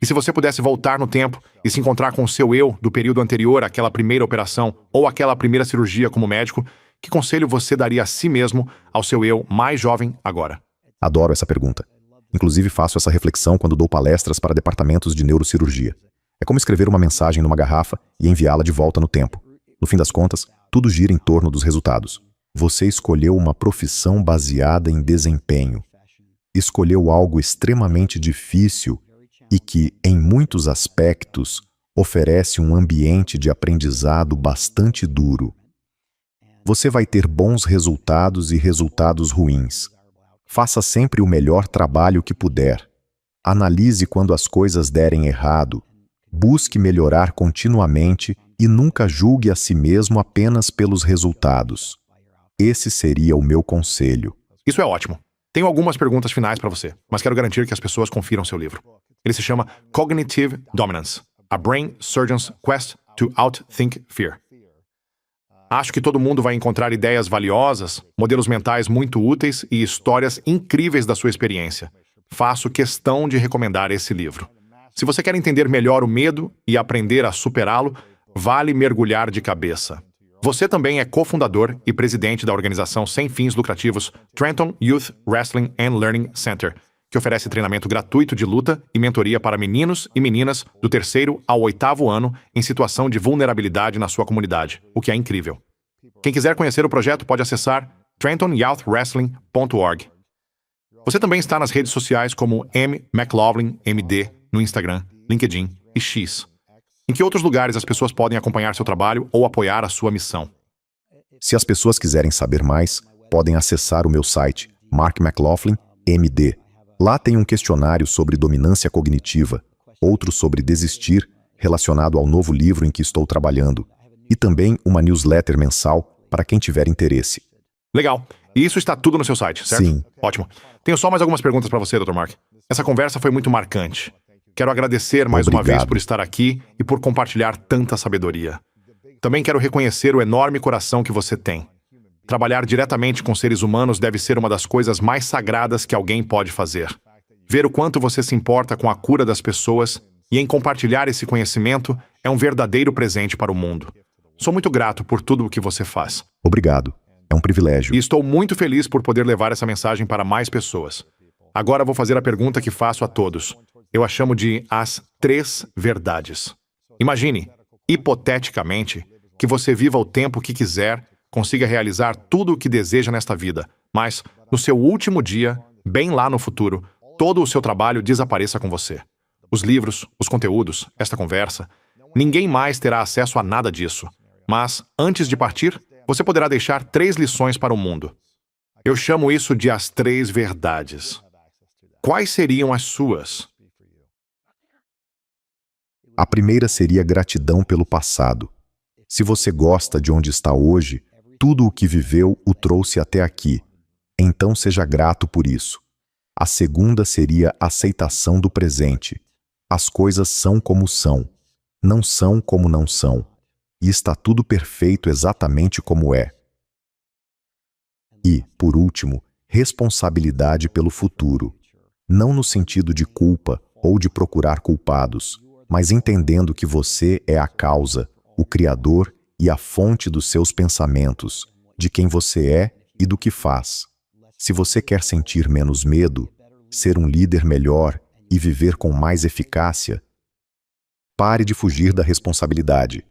E se você pudesse voltar no tempo e se encontrar com o seu eu do período anterior àquela primeira operação ou àquela primeira cirurgia como médico, que conselho você daria a si mesmo, ao seu eu mais jovem agora? Adoro essa pergunta. Inclusive, faço essa reflexão quando dou palestras para departamentos de neurocirurgia. É como escrever uma mensagem numa garrafa e enviá-la de volta no tempo. No fim das contas, tudo gira em torno dos resultados. Você escolheu uma profissão baseada em desempenho. Escolheu algo extremamente difícil e que, em muitos aspectos, oferece um ambiente de aprendizado bastante duro. Você vai ter bons resultados e resultados ruins. Faça sempre o melhor trabalho que puder. Analise quando as coisas derem errado. Busque melhorar continuamente e nunca julgue a si mesmo apenas pelos resultados. Esse seria o meu conselho. Isso é ótimo. Tenho algumas perguntas finais para você, mas quero garantir que as pessoas confiram seu livro. Ele se chama Cognitive Dominance: A Brain Surgeon's Quest to Outthink Fear. Acho que todo mundo vai encontrar ideias valiosas, modelos mentais muito úteis e histórias incríveis da sua experiência. Faço questão de recomendar esse livro. Se você quer entender melhor o medo e aprender a superá-lo, vale mergulhar de cabeça. Você também é cofundador e presidente da organização sem fins lucrativos Trenton Youth Wrestling and Learning Center, que oferece treinamento gratuito de luta e mentoria para meninos e meninas do 3º ao 8º ano em situação de vulnerabilidade na sua comunidade, o que é incrível. Quem quiser conhecer o projeto pode acessar trentonYouthWrestling.org. Você também está nas redes sociais como M. McLaughlin, MD, no Instagram, LinkedIn e X. Em que outros lugares as pessoas podem acompanhar seu trabalho ou apoiar a sua missão? Se as pessoas quiserem saber mais, podem acessar o meu site, Mark McLaughlin, MD. Lá tem um questionário sobre dominância cognitiva, outro sobre desistir, relacionado ao novo livro em que estou trabalhando, e também uma newsletter mensal para quem tiver interesse. Legal. E isso está tudo no seu site, certo? Sim. Ótimo. Tenho só mais algumas perguntas para você, Dr. Mark. Essa conversa foi muito marcante. Quero agradecer mais uma vez por estar aqui e por compartilhar tanta sabedoria. Também quero reconhecer o enorme coração que você tem. Trabalhar diretamente com seres humanos deve ser uma das coisas mais sagradas que alguém pode fazer. Ver o quanto você se importa com a cura das pessoas e em compartilhar esse conhecimento é um verdadeiro presente para o mundo. Sou muito grato por tudo o que você faz. Obrigado. É um privilégio. E estou muito feliz por poder levar essa mensagem para mais pessoas. Agora vou fazer a pergunta que faço a todos. Eu a chamo de as 3 verdades. Imagine, hipoteticamente, que você viva o tempo que quiser, consiga realizar tudo o que deseja nesta vida, mas, no seu último dia, bem lá no futuro, todo o seu trabalho desapareça com você. Os livros, os conteúdos, esta conversa, ninguém mais terá acesso a nada disso. Mas, antes de partir, você poderá deixar 3 lições para o mundo. Eu chamo isso de as 3 verdades. Quais seriam as suas? A primeira seria gratidão pelo passado. Se você gosta de onde está hoje, tudo o que viveu o trouxe até aqui. Então seja grato por isso. A segunda seria aceitação do presente. As coisas são como são. Não são como não são. E está tudo perfeito exatamente como é. E, por último, responsabilidade pelo futuro. Não no sentido de culpa ou de procurar culpados, mas entendendo que você é a causa, o criador e a fonte dos seus pensamentos, de quem você é e do que faz. Se você quer sentir menos medo, ser um líder melhor e viver com mais eficácia, pare de fugir da responsabilidade.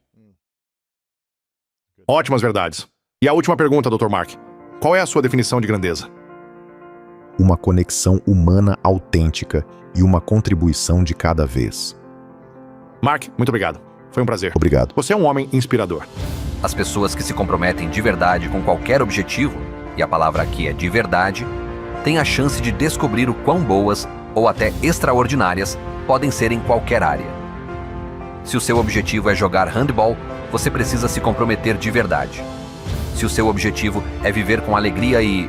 Ótimas verdades. E a última pergunta, Dr. Mark. Qual é a sua definição de grandeza? Uma conexão humana autêntica e uma contribuição de cada vez. Mark, muito obrigado. Foi um prazer. Obrigado. Você é um homem inspirador. As pessoas que se comprometem de verdade com qualquer objetivo, e a palavra aqui é de verdade, têm a chance de descobrir o quão boas, ou até extraordinárias, podem ser em qualquer área. Se o seu objetivo é jogar handball, você precisa se comprometer de verdade. Se o seu objetivo é viver com alegria e